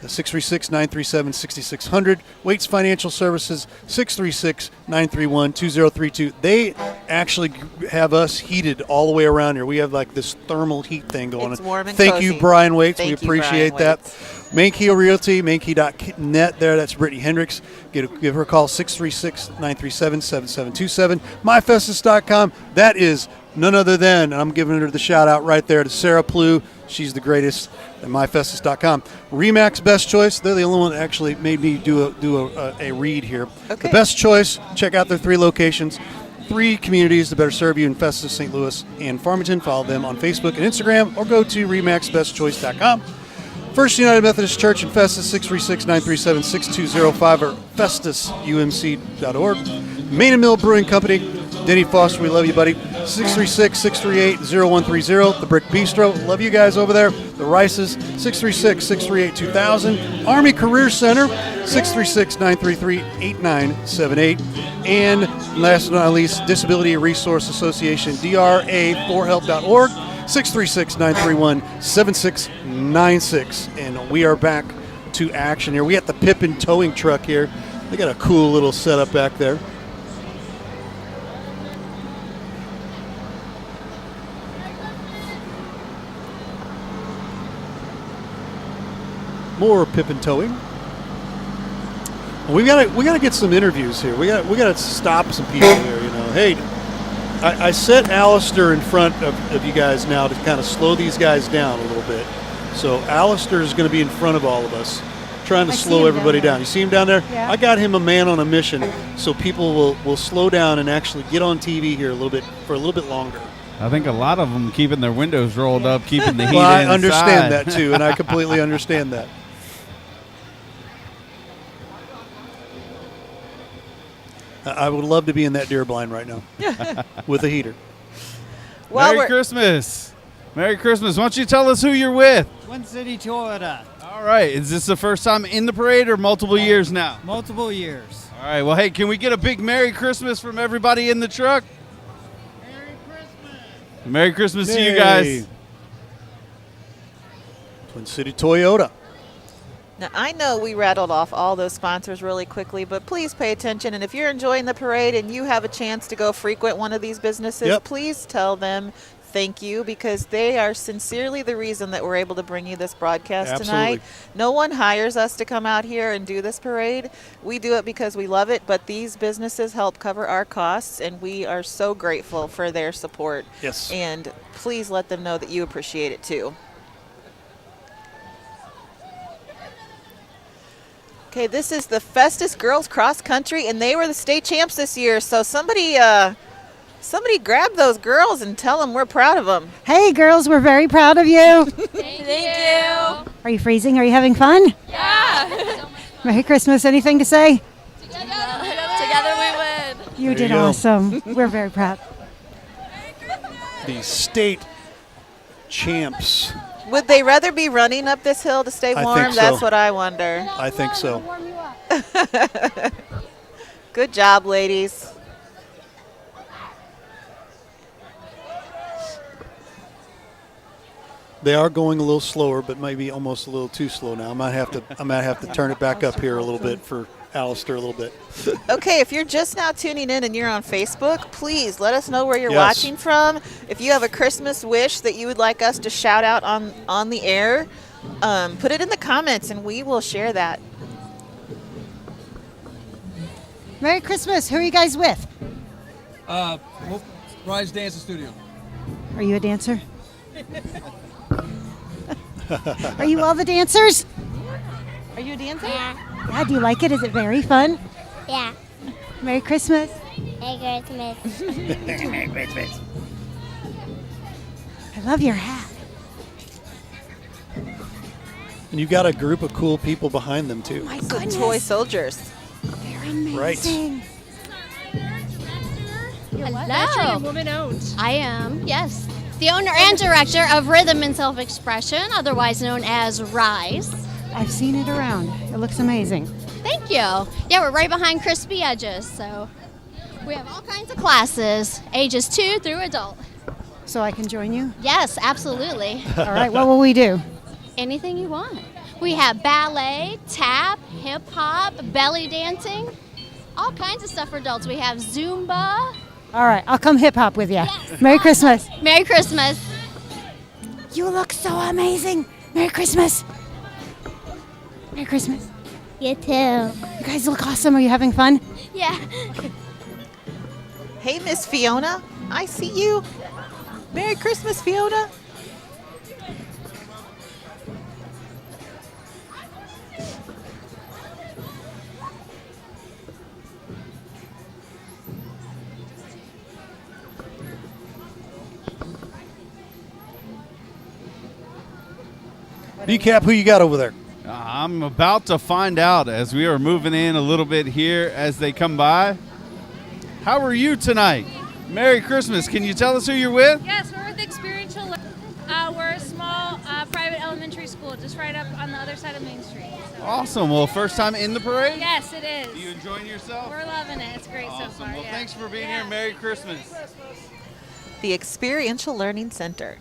636-937-6600. Waits Financial Services, 636-931-2032. They actually have us heated all the way around here. We have like this thermal heat thing going It's on. warm and Thank you, cozy. Brian Waits. Thank We you, appreciate Brian that. Waits. Main Key Realty, mainkey.net there. That's Brittany Hendricks. Give her a call, 636-937-7727. MyFestus.com. That is none other than, and I'm giving her the shout out right there to Sarah Plew. She's the greatest at MyFestus.com. Remax Best Choice. They're the only one that actually made me do a read here. Okay. The Best Choice. Check out their 3 locations. 3 communities to better serve you in Festus, St. Louis, and Farmington. Follow them on Facebook and Instagram or go to remaxbestchoice.com. First United Methodist Church in Festus, 636-937-6205 or festusumc.org. Main and Mill Brewing Company. Denny Foster, we love you, buddy. 636-638-0130. The Brick Bistro. Love you guys over there. The Rices, 636-638-2000. Army Career Center, 636-933-8978. And last but not least, Disability Resource Association, DRA4help.org, 636-931-7696. And we are back to action here. We got the Pippin towing truck here. They got a cool little setup back there. More Pippin towing. We gotta get some interviews here. We gotta stop some people here. You know, hey, I set Alistair in front of you guys now to kind of slow these guys down a little bit. So Alistair is going to be in front of all of us, trying to slow everybody down. You see him down there? Yeah. I got him a man on a mission, so people will slow down and actually get on TV here a little bit longer. I think a lot of them keeping their windows rolled up, keeping the heat Well, I inside. understand that too, and I completely understand that. I would love to be in that deer blind right now with a heater. Well, Merry Christmas. Merry Christmas. Why don't you tell us who you're with? Twin City Toyota. All right. Is this the first time in the parade or multiple years now? Multiple years. All right. Well, hey, can we get a big Merry Christmas from everybody in the truck? Merry Christmas to you guys. Twin City Toyota. Now, I know we rattled off all those sponsors really quickly, but please pay attention. And if you're enjoying the parade and you have a chance to go frequent one of these businesses, please tell them thank you, because they are sincerely the reason that we're able to bring you this broadcast tonight. No one hires us to come out here and do this parade. We do it because we love it, but these businesses help cover our costs, and we are so grateful for their support. Yes. And please let them know that you appreciate it too. Okay, this is the Festus Girls Cross Country, and they were the state champs this year. So somebody grab those girls and tell them we're proud of them. Hey, girls, we're very proud of you. Thank you. Are you freezing? Are you having fun? Yeah. Merry Christmas. Anything to say? Together we win. You There did you go. awesome. We're very proud. The state champs. Would they rather be running up this hill to stay I warm? think so. That's what I wonder. I think so. Good job, ladies. They are going a little slower, but maybe almost a little too slow now. I might have to turn it back up here a little bit for Alistair a little bit. Okay, if you're just now tuning in and you're on Facebook, please let us know where you're Yes. watching from. If you have a Christmas wish that you would like us to shout out on the air, put it in the comments and we will share that. Merry Christmas. Who are you guys with? Rise Dance Studio. Are you a dancer? Are you all the dancers? Are you a dancer? Yeah, do you like it? Is it very fun? Yeah. Merry Christmas. Merry Christmas. Merry Christmas. I love your hat. And you've got a group of cool people behind them too. My Some goodness. toy soldiers. They're amazing. Right. Hello. Woman owned. I am, yes. The owner and director of Rhythm and Self-Expression, otherwise known as RISE. I've seen it around. It looks amazing. Thank you. Yeah, we're right behind Crispy Edges, so we have all kinds of classes, ages 2 through adult. So I can join you? Yes, absolutely. All right, what will we do? Anything you want. We have ballet, tap, hip hop, belly dancing, all kinds of stuff for adults. We have Zumba. All right, I'll come hip hop with you. Merry Christmas. Merry Christmas. You look so amazing. Merry Christmas. Merry Christmas. You too. You guys look awesome. Are you having fun? Yeah. Hey, Miss Fiona, I see you. Merry Christmas, Fiona. Decap, who you got over there? I'm about to find out as we are moving in a little bit here as they come by. How are you tonight? Merry Christmas. Can you tell us who you're with? Yes, we're with Experiential Learning. We're a small private elementary school just right up on the other side of Main Street. So. Awesome. Well, first time in the parade? Yes, it is. You enjoying yourself? We're loving it. It's great Awesome. so far. Well, yeah. thanks for being here. Merry Christmas. The Experiential Learning Center.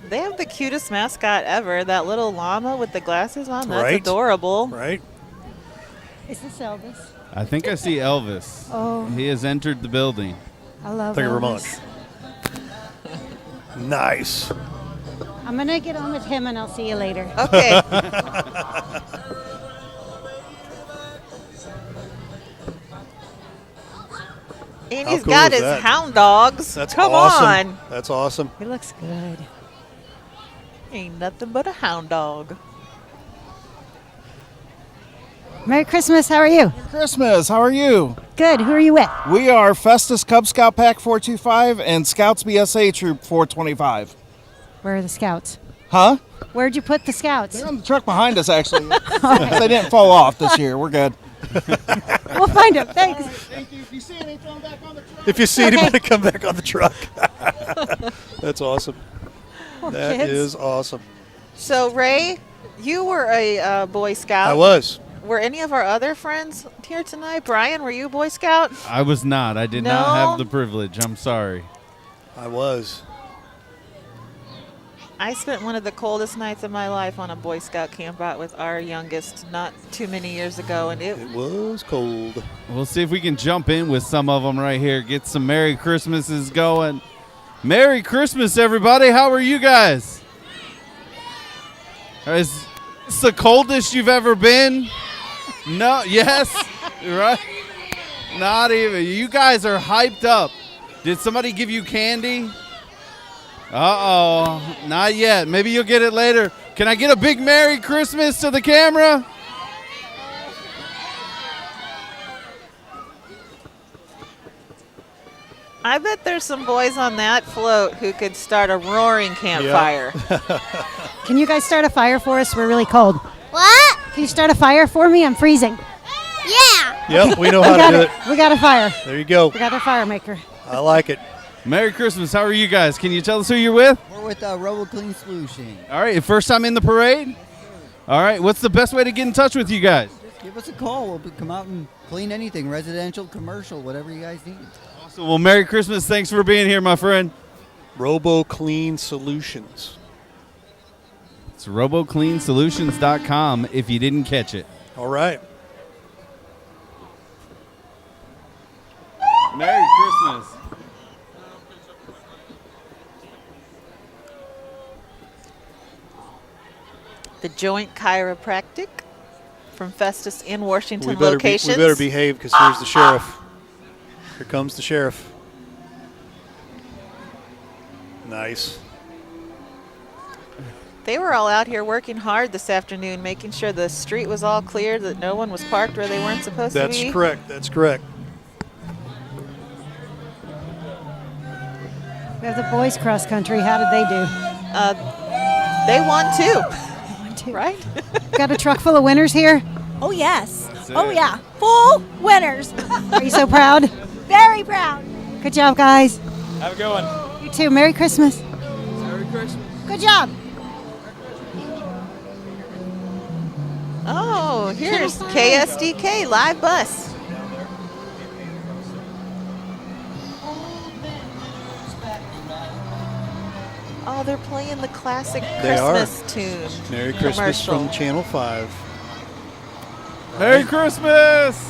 They have the cutest mascot ever. That little llama with the glasses on. That's Right. adorable. Right. Is this Elvis? I think I see Elvis. Oh. He has entered the building. I love Thank you very Elvis. much. Nice. I'm going to get on with him and I'll see you later. Okay. And How he's cool got is his that? hound dogs. That's Come awesome. on. That's awesome. He looks good. Ain't nothing but a hound dog. Merry Christmas. How are you? Christmas. How are you? Good. Who are you with? We are Festus Cub Scout Pack 425 and Scouts BSA Troop 425. Where are the scouts? Huh? Where'd you put the scouts? They're on the truck behind us, actually. They didn't fall off this year. We're good. We'll find them. Thanks. Thank you. If you see any, throw them back on the truck. If you see anybody, come back on the truck. That's awesome. That kids. is awesome. So, Ray, you were a Boy Scout. I was. Were any of our other friends here tonight? Brian, were you a Boy Scout? I was not. I did not have the privilege. I'm sorry. I was. I spent one of the coldest nights of my life on a Boy Scout camp out with our youngest not too many years ago, and it was cold. We'll see if we can jump in with some of them right here. Get some Merry Christmases going. Merry Christmas, everybody. How are you guys? Is this the coldest you've ever been? No. Yes. Right? Not even. You guys are hyped up. Did somebody give you candy? Uh-oh. Not yet. Maybe you'll get it later. Can I get a big Merry Christmas to the camera? I bet there's some boys on that float who could start a roaring campfire. Can you guys start a fire for us? We're really cold. What? Can you start a fire for me? I'm freezing. Yeah. Yep, we know how to do it. We got a fire. There you go. We got our fire maker. I like it. Merry Christmas. How are you guys? Can you tell us who you're with? We're with RoboClean Solution. All right, first time in the parade? All right, what's the best way to get in touch with you guys? Just give us a call. We'll come out and clean anything, residential, commercial, whatever you guys need. Awesome. Well, Merry Christmas. Thanks for being here, my friend. RoboClean Solutions. It's robocleansolutions.com if you didn't catch it. All right. Merry Christmas. The Joint Chiropractic from Festus in Washington We better locations. behave because here's the sheriff. Here comes the sheriff. Nice. They were all out here working hard this afternoon, making sure the street was all clear, that no one was parked where they weren't supposed to be. That's correct. That's correct. We have the boys cross country. How did they do? They won too. Right? Got a truck full of winners here? Oh, yes. Oh, yeah. Full winners. Are you so proud? Very proud. Good job, guys. Have a good one. You too. Merry Christmas. Merry Christmas. Good job. Oh, here's KSDK live bus. Oh, they're playing the classic They Christmas are. tune. Merry Christmas commercial. from Channel 5. Merry Christmas.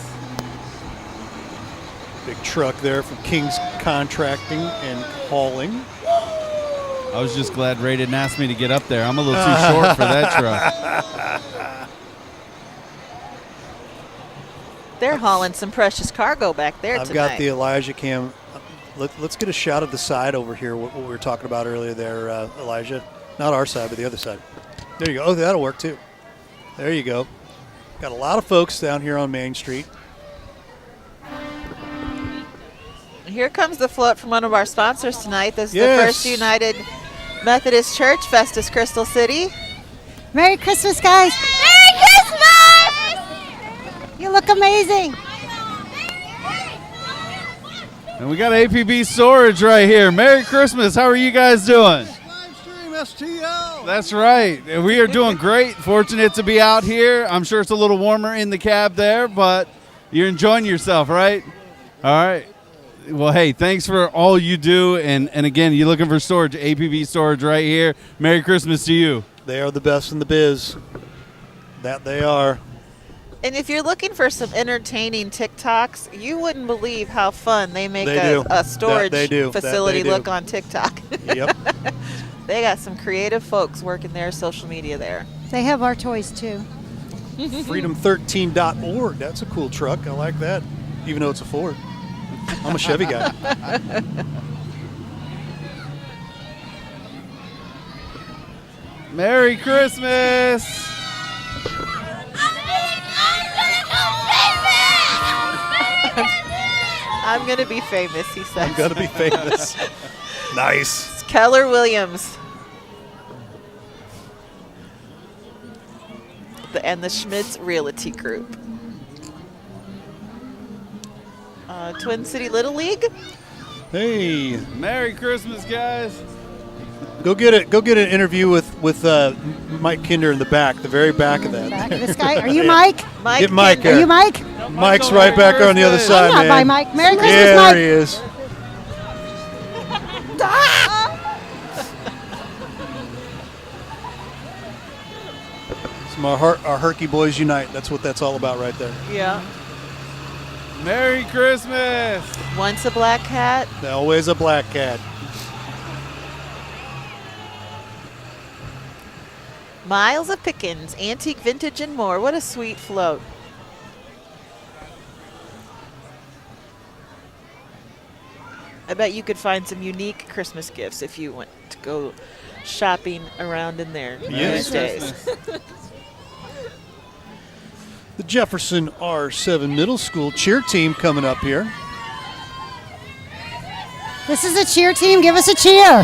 Big truck there from King's Contracting and Hauling. I was just glad Ray didn't ask me to get up there. I'm a little too short for that truck. They're hauling some precious cargo back there I've tonight. got the Elijah cam. Let's get a shot of the side over here, what we were talking about earlier there, Elijah. Not our side, but the other side. There you go. Oh, that'll work too. There you go. Got a lot of folks down here on Main Street. Here comes the float from one of our sponsors tonight. This is Yes. the First United Methodist Church, Festus, Crystal City. Merry Christmas, guys. Merry Christmas! You look look amazing. And we got APB Storage right here. Merry Christmas. How are you guys doing? Livestream STL. That's right. We are doing great. Fortunate to be out here. I'm sure it's a little warmer in the cab there, but you're enjoying yourself, right? All right. Well, hey, thanks for all you do. And again, you're looking for storage, APB Storage right here. Merry Christmas to you. They are the best in the biz. That they are. And if you're looking for some entertaining TikToks, you wouldn't believe how fun they make They do. a storage That they do. facility That they do. look on TikTok. Yep. They got some creative folks working their social media there. They have our toys too. Freedom13.org. That's a cool truck. I like that, even though it's a Ford. I'm a Chevy guy. Merry Christmas. I'm going to be famous, he says. I'm gonna be famous. Nice. It's Keller Williams. And the Schmitz Realty Group. Twin City Little League. Hey, Merry Christmas, guys. go get it. Go get an interview with Mike Kinder in the back, the very back of that. This guy, are you Mike? Get Mike. Are you Mike? Mike's right back there on the other side, I'm not man. by Mike. Merry Christmas, there Mike. he is. It's our Herky Boys Unite. That's what that's all about right there. Yeah. Merry Christmas. Once a black cat. Always a black cat. Miles of Pickens, antique, vintage, and more. What a sweet float. I bet you could find some unique Christmas gifts if you went to go shopping around in there Yes. these days. The Jefferson R7 Middle School cheer team coming up here. This is a cheer team. Give us a cheer.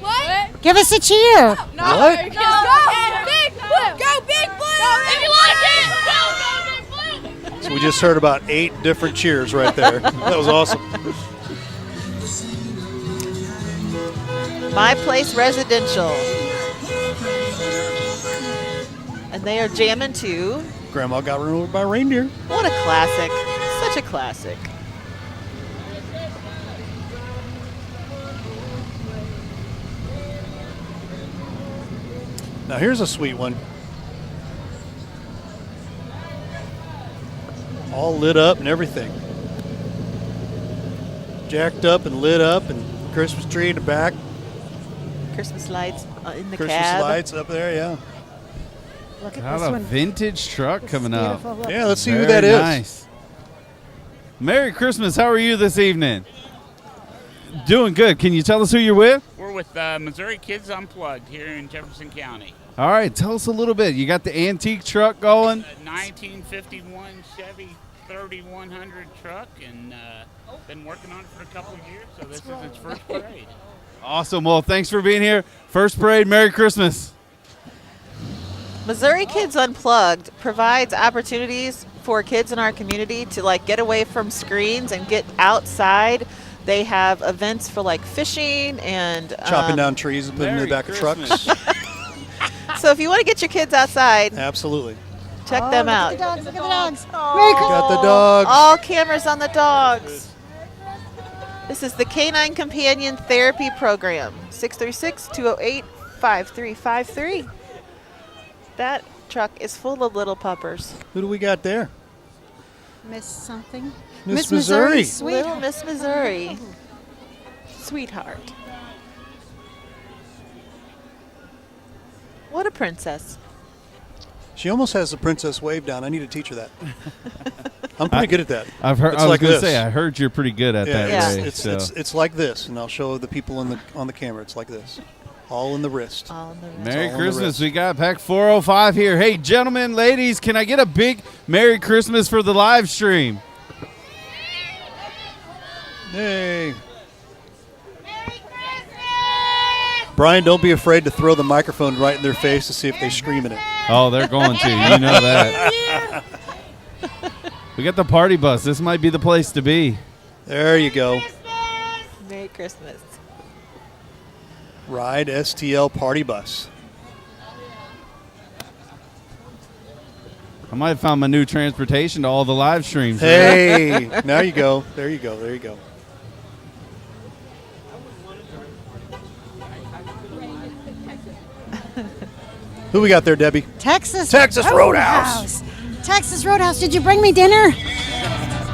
What? Give us a cheer. No. What? Go Big Blue. Go Big Blue. If you like it, go Big Blue. So we just heard about 8 different cheers right there. That was awesome. My Place Residential. And they are jamming too. Grandma got run over by a reindeer. What a classic. Such a classic. Now here's a sweet one. All lit up and everything. Jacked up and lit up, and Christmas tree in the back. Christmas lights in the Christmas cab. lights up there, yeah. Look at Got this a one. vintage truck coming up. Beautiful. Look. Yeah, let's see who Very that is. Nice. Merry Christmas. How are you this evening? Doing good. Can you tell us who you're with? We're with Missouri Kids Unplugged here in Jefferson County. All right, tell us a little bit. You got the antique truck going. A 1951 Chevy 3100 truck, and been working on it for a couple of years, so this is its first parade. Awesome. Well, thanks for being here. First parade. Merry Christmas. Missouri Kids Unplugged provides opportunities for kids in our community to like get away from screens and get outside. They have events for like fishing and Chopping down trees and putting them in the Merry back of trucks. Christmas. So if you want to get your kids outside, Absolutely. check Oh, them look out. At the dogs. Look at the dogs. Oh, Merry Christmas. Got the dogs. All cameras on the dogs. This is the Canine Companion Therapy Program. 636-208-5353. That truck is full of little puppers. Who do we got there? Miss something. Miss Missouri. Sweet. Little Miss Missouri. Sweetheart. What a princess. She almost has the princess wave down. I need to teach her that. I'm pretty good at that. I've heard. It's I was like going to this. say. I heard you're pretty good at that. Yeah. Ray, It's like this, and I'll show the people on the camera. It's like this, all in the wrist. All in the wrist. Merry all on the Christmas. wrist. We got pack 405 here. Hey, gentlemen, ladies, can I get a big Merry Christmas for the live stream? Hey. Brian, don't be afraid to throw the microphone right in their face to see if they scream in it. Oh, they're going to. You know that. We got the party bus. This might be the place to be. There you go. Merry Christmas. Ride STL Party Bus. I might have found my new transportation to all the live streams. Hey, now you go. There you go. There you go. Who we got there, Debbie? Texas Roadhouse. Texas Roadhouse. Did you bring me dinner?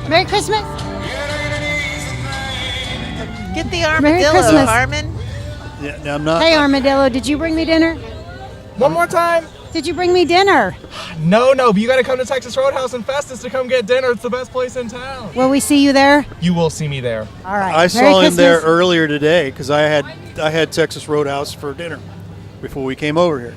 Merry Christmas. Get the Merry armadillo, Christmas. Harmon. Yeah, no, I'm not. Hey, Armadillo, did you bring me dinner? One more time. Did you bring me dinner? No, but you got to come to Texas Roadhouse in Festus to come get dinner. It's the best place in town. Will we see you there? You will see me there. All right. I Merry saw him Christmas. there earlier today because I had Texas Roadhouse for dinner before we came over here.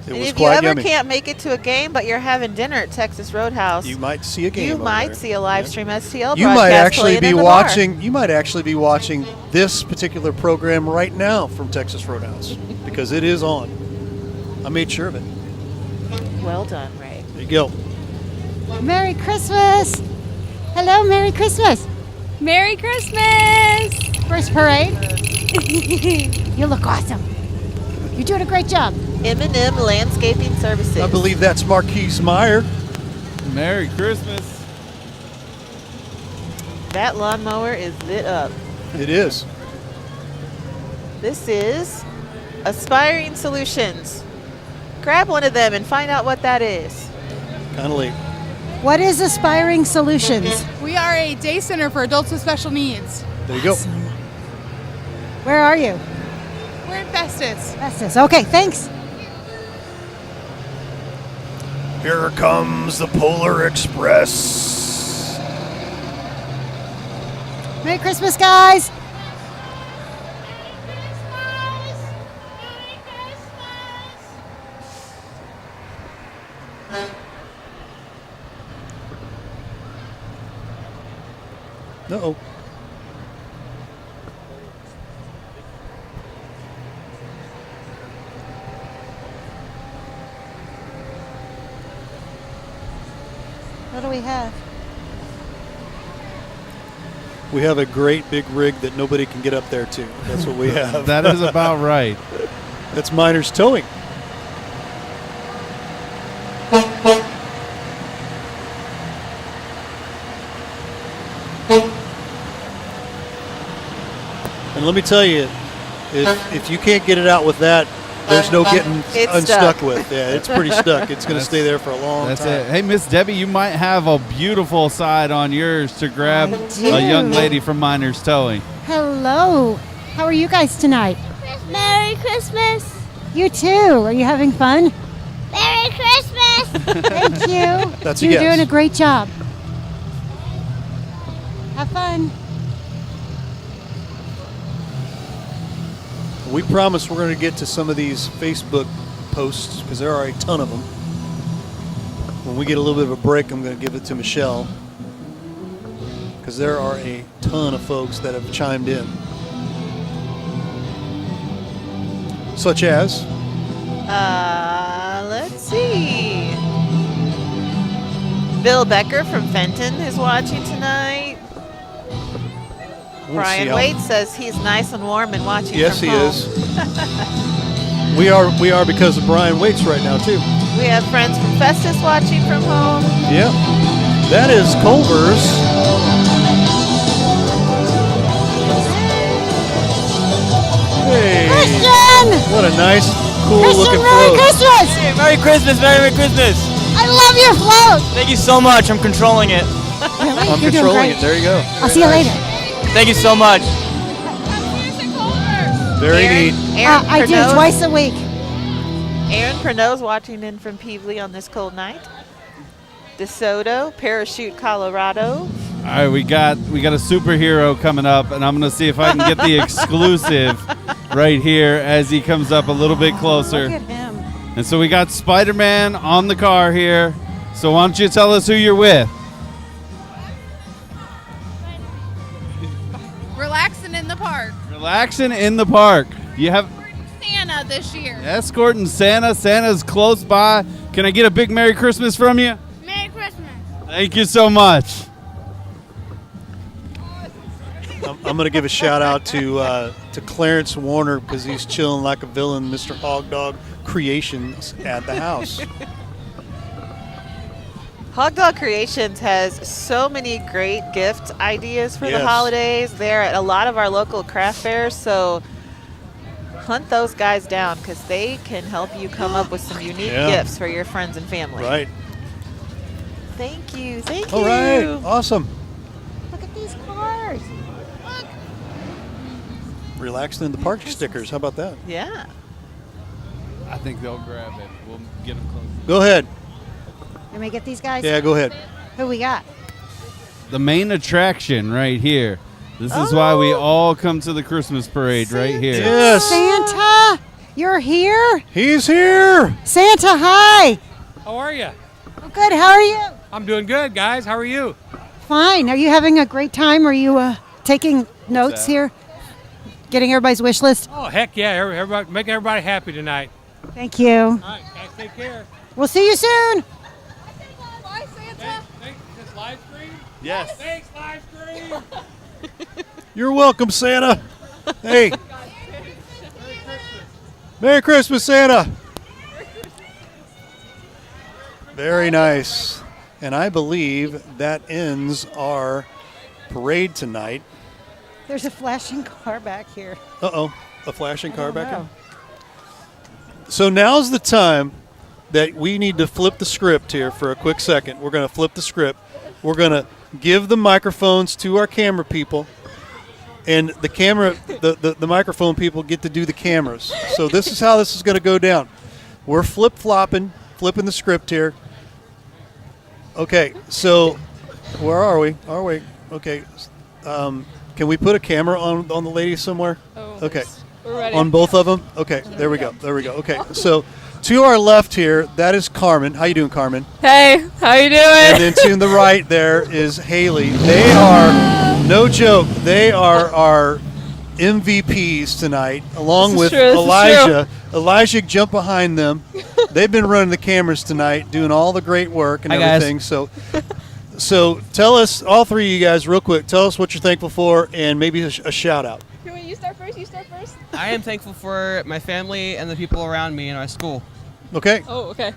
It And was if you quite ever yummy. can't make it to a game, but you're having dinner at Texas Roadhouse, You might see a game. you over might there. see a live stream STL You broadcast might actually playing be in the watching. You might actually be watching this particular program right now from Texas Roadhouse because it is on. I made sure of it. bar. Well done, Ray. There you go. Merry Christmas. Hello, Merry Christmas. Merry Christmas! First parade. You look awesome. You're doing a great job. M&M Landscaping Services. I believe that's Marquise Meyer. Merry Christmas. That lawnmower is lit up. It is. This is Aspiring Solutions. Grab one of them and find out what that is. Kind of late. What is Aspiring Solutions? We are a day center for adults with special needs. There you go. Where are you? We're in Festus. Festus. Okay, thanks. Here comes the Polar Express. Merry Christmas, guys. Uh-oh. What do we have? We have a great big rig that nobody can get up there to. That's what we have. That is about right. That's Miners Towing. And let me tell you, if you can't get it out with that, there's no getting It's unstuck stuck. with. Yeah, it's pretty stuck. It's going to stay there for a long That's time. it. Hey, Miss Debbie, you might have a beautiful side on yours to grab do. a young lady from Miners Towing. Hello. How are you guys tonight? Merry Christmas. You too. Are you having fun? Merry Christmas. Thank you. That's a You're yes. doing a great job. Have fun. We promise we're going to get to some of these Facebook posts because there are a ton of them. When we get a little bit of a break, I'm going to give it to Michelle because there are a ton of folks that have chimed in. Such as? Let's see. Bill Becker from Fenton is watching tonight. We'll see Brian how- Wade says he's nice and warm and watching Yes, from he home. is. We are because of Brian Waits right now too. We have friends from Festus watching from home. Yep. That is Culver's. Hey. Christian! What a nice, cool Christian, looking Merry float. Christmas! Hey, Merry Christmas, Merry Christmas. I love your float! Thank you so much. I'm controlling it. Really? I'm You're doing controlling great. it. There you go. I'll see you later. Thank you so much. Very neat. Aaron I do Pernod- twice a week. Aaron Pernod's watching in from Peevely on this cold night. DeSoto, Parachute, Colorado. All right, we got a superhero coming up, and I'm going to see if I can get the exclusive right here as he comes up a little bit closer. Look at him. And so we got Spider-Man on the car here. So why don't you tell us who you're with? Relaxing in the park. Relaxing in the park. You have Santa this year. escorting Santa. Santa's close by. Can I get a big Merry Christmas from you? Merry Christmas. Thank you so much. I'm going to give a shout out to Clarence Warner because he's chilling like a villain, Mr. Hog Dog Creations at the house. Hog Dog Creations has so many great gift ideas for the Yes. holidays. They're at a lot of our local craft fairs, so hunt those guys down because they can help you come up with some unique gifts for your friends and family. Right. Thank you. Thank All you. right. Awesome. Look at these cars. Relaxing in the park stickers. How about that? Yeah. I think they'll grab it. We'll get them close. Go ahead. Let me get these guys. Yeah, go ahead. Who we got? The main attraction right here. This is why we all come to the Christmas parade right here. Yes. Santa, you're here? He's here. Santa, hi. How are you? I'm good. How are you? I'm doing good, guys. How are you? Fine. Are you having a great time? Are you taking notes that? here? Getting everybody's wish list? Oh, heck yeah. Everybody, making everybody happy tonight. Thank you. All right, guys, take care. We'll see you soon. Bye, Santa. Thanks, this live stream? Yes. Thanks, live stream. You're welcome, Santa. Hey. Merry Christmas, Santa. Very nice. And I believe that ends our parade tonight. There's a flashing car back here. Uh-oh. A flashing car back know. here? So now's the time that we need to flip the script here for a quick second. We're going to flip the script. We're going to give the microphones to our camera people. And the microphone people get to do the cameras. So this is how this is going to go down. We're flipping the script here. Okay, so where are we? Okay. Can we put a camera on the lady somewhere? Oh, okay. we're ready. On both of them? Okay, there we go. Okay, so to our left here, that is Carmen. How you doing, Carmen? Hey, how you doing? And then to the right there is Haley. They are, no joke, they are our MVPs tonight, along with Elijah. Elijah jumped behind them. They've been running the cameras tonight, doing all the great work and everything. So tell us, all three of you guys, real quick, tell us what you're thankful for and maybe a shout out. Here, you start first. I am thankful for my family and the people around me in my school. Okay. Oh, okay.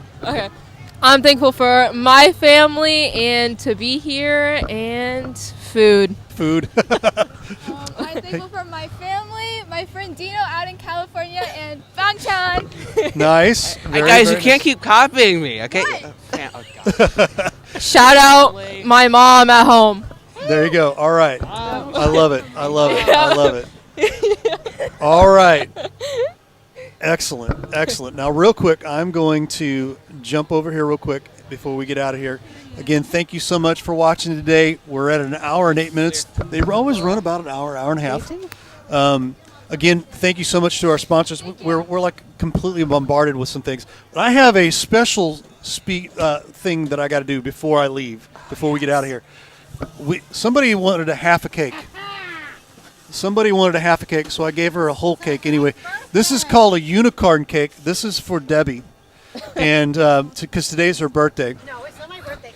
I'm thankful for my family and to be here and food. I'm thankful for my family, my friend Dino out in California, and Bangchan. Nice. Hey guys, you can't keep copying me, okay? Shout out my mom at home. There you go. All right. I love it. All right. Excellent. Now, real quick, I'm going to jump over here real quick before we get out of here. Again, thank you so much for watching today. We're at an hour and 8 minutes. They always run about an hour and a half. Again, thank you so much to our sponsors. We're like completely bombarded with some things. But I have a special thing that I got to do before I leave, before we get out of here. Somebody wanted a half a cake. So I gave her a whole cake anyway. This is called a unicorn cake. This is for Debbie, and because today's her birthday. No, it's not my birthday.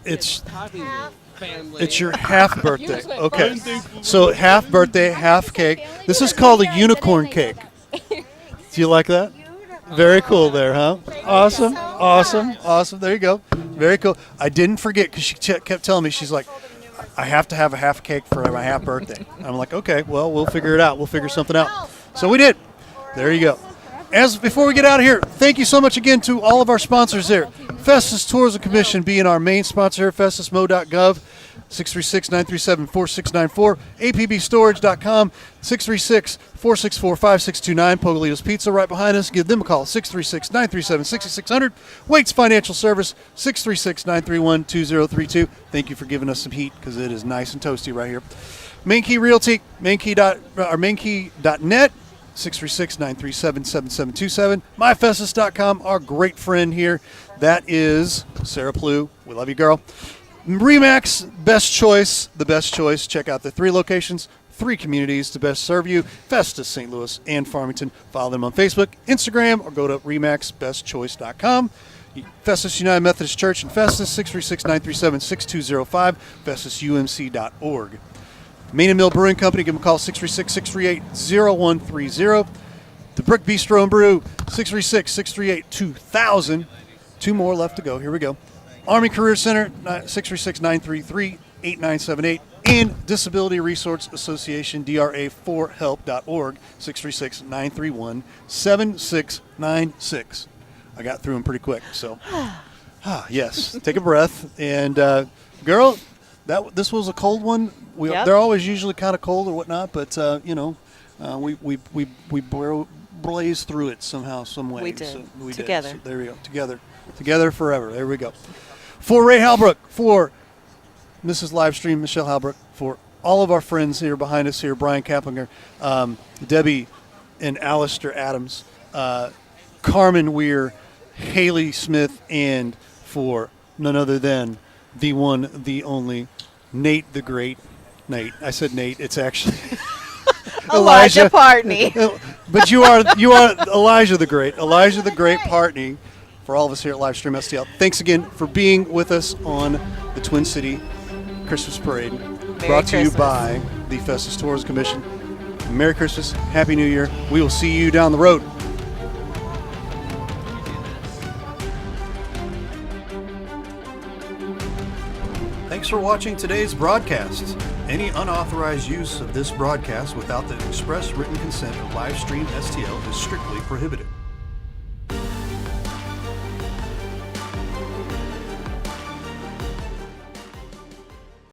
It's my Family. It's your half birthday. Okay, so half birthday, half cake. This is called a unicorn cake. Do you like that? Very cool there, huh? Awesome. There you go. Very cool. I didn't forget because she kept telling me, she's like, I have to have a half cake for my half birthday. I'm like, okay, well, we'll figure it out. We'll figure something out. So we did. There you go. Before we get out of here, thank you so much again to all of our sponsors there. Festus Tourism Commission being our main sponsor, festusmo.gov, 636-937-4694, apbstorage.com, 636-464-5629, Pogalito's Pizza right behind us. Give them a call, 636-937-6600. Waits Financial Service, 636-931-2032. Thank you for giving us some heat because it is nice and toasty right here. Main Key Realty, mainkey.net, 636-937-7727. MyFestus.com, our great friend here. That is Sarah Plew. We love you, girl. RE/MAX, best choice, the best choice. Check out the 3 locations, 3 communities to best serve you. Festus, St. Louis, and Farmington. Follow them on Facebook, Instagram, or go to remaxbestchoice.com. Festus United Methodist Church in Festus, 636-937-6205, festusumc.org. Main and Mill Brewing Company, give them a call, 636-638-0130. The Brick Bistro and Brew, 636-638-2000. 2 more left to go. Here we go. Army Career Center, 636-933-8978. And Disability Resource Association, DRA4help.org, 636-931-7696. I got through them pretty quick, so yes. Take a breath, and girl, this was a cold one. They're always usually kind of cold or whatnot, but we blazed through it somehow, some way. We did. So we Together. Did. So there we go. Together forever. There we go. For Ray Halbrook, for Mrs. Livestream, Michelle Halbrook, for all of our friends here behind us here, Brian Kaplinger, Debbie and Alistair Adams, Carmen Weir, Haley Smith, and for none other than the one, the only, Nate the Great. Nate. I said Nate. It's actually Elijah Partney. But you are Elijah the Great. Elijah the Great Partney for all of us here at Livestream STL. Thanks again for being with us on the Twin City Christmas Parade. Brought to you by the Festus Tourism Commission. Merry Christmas. Happy New Year. We will see you down the road. Thanks for watching today's broadcast. Any unauthorized use of this broadcast without the express written consent of Livestream STL is strictly prohibited.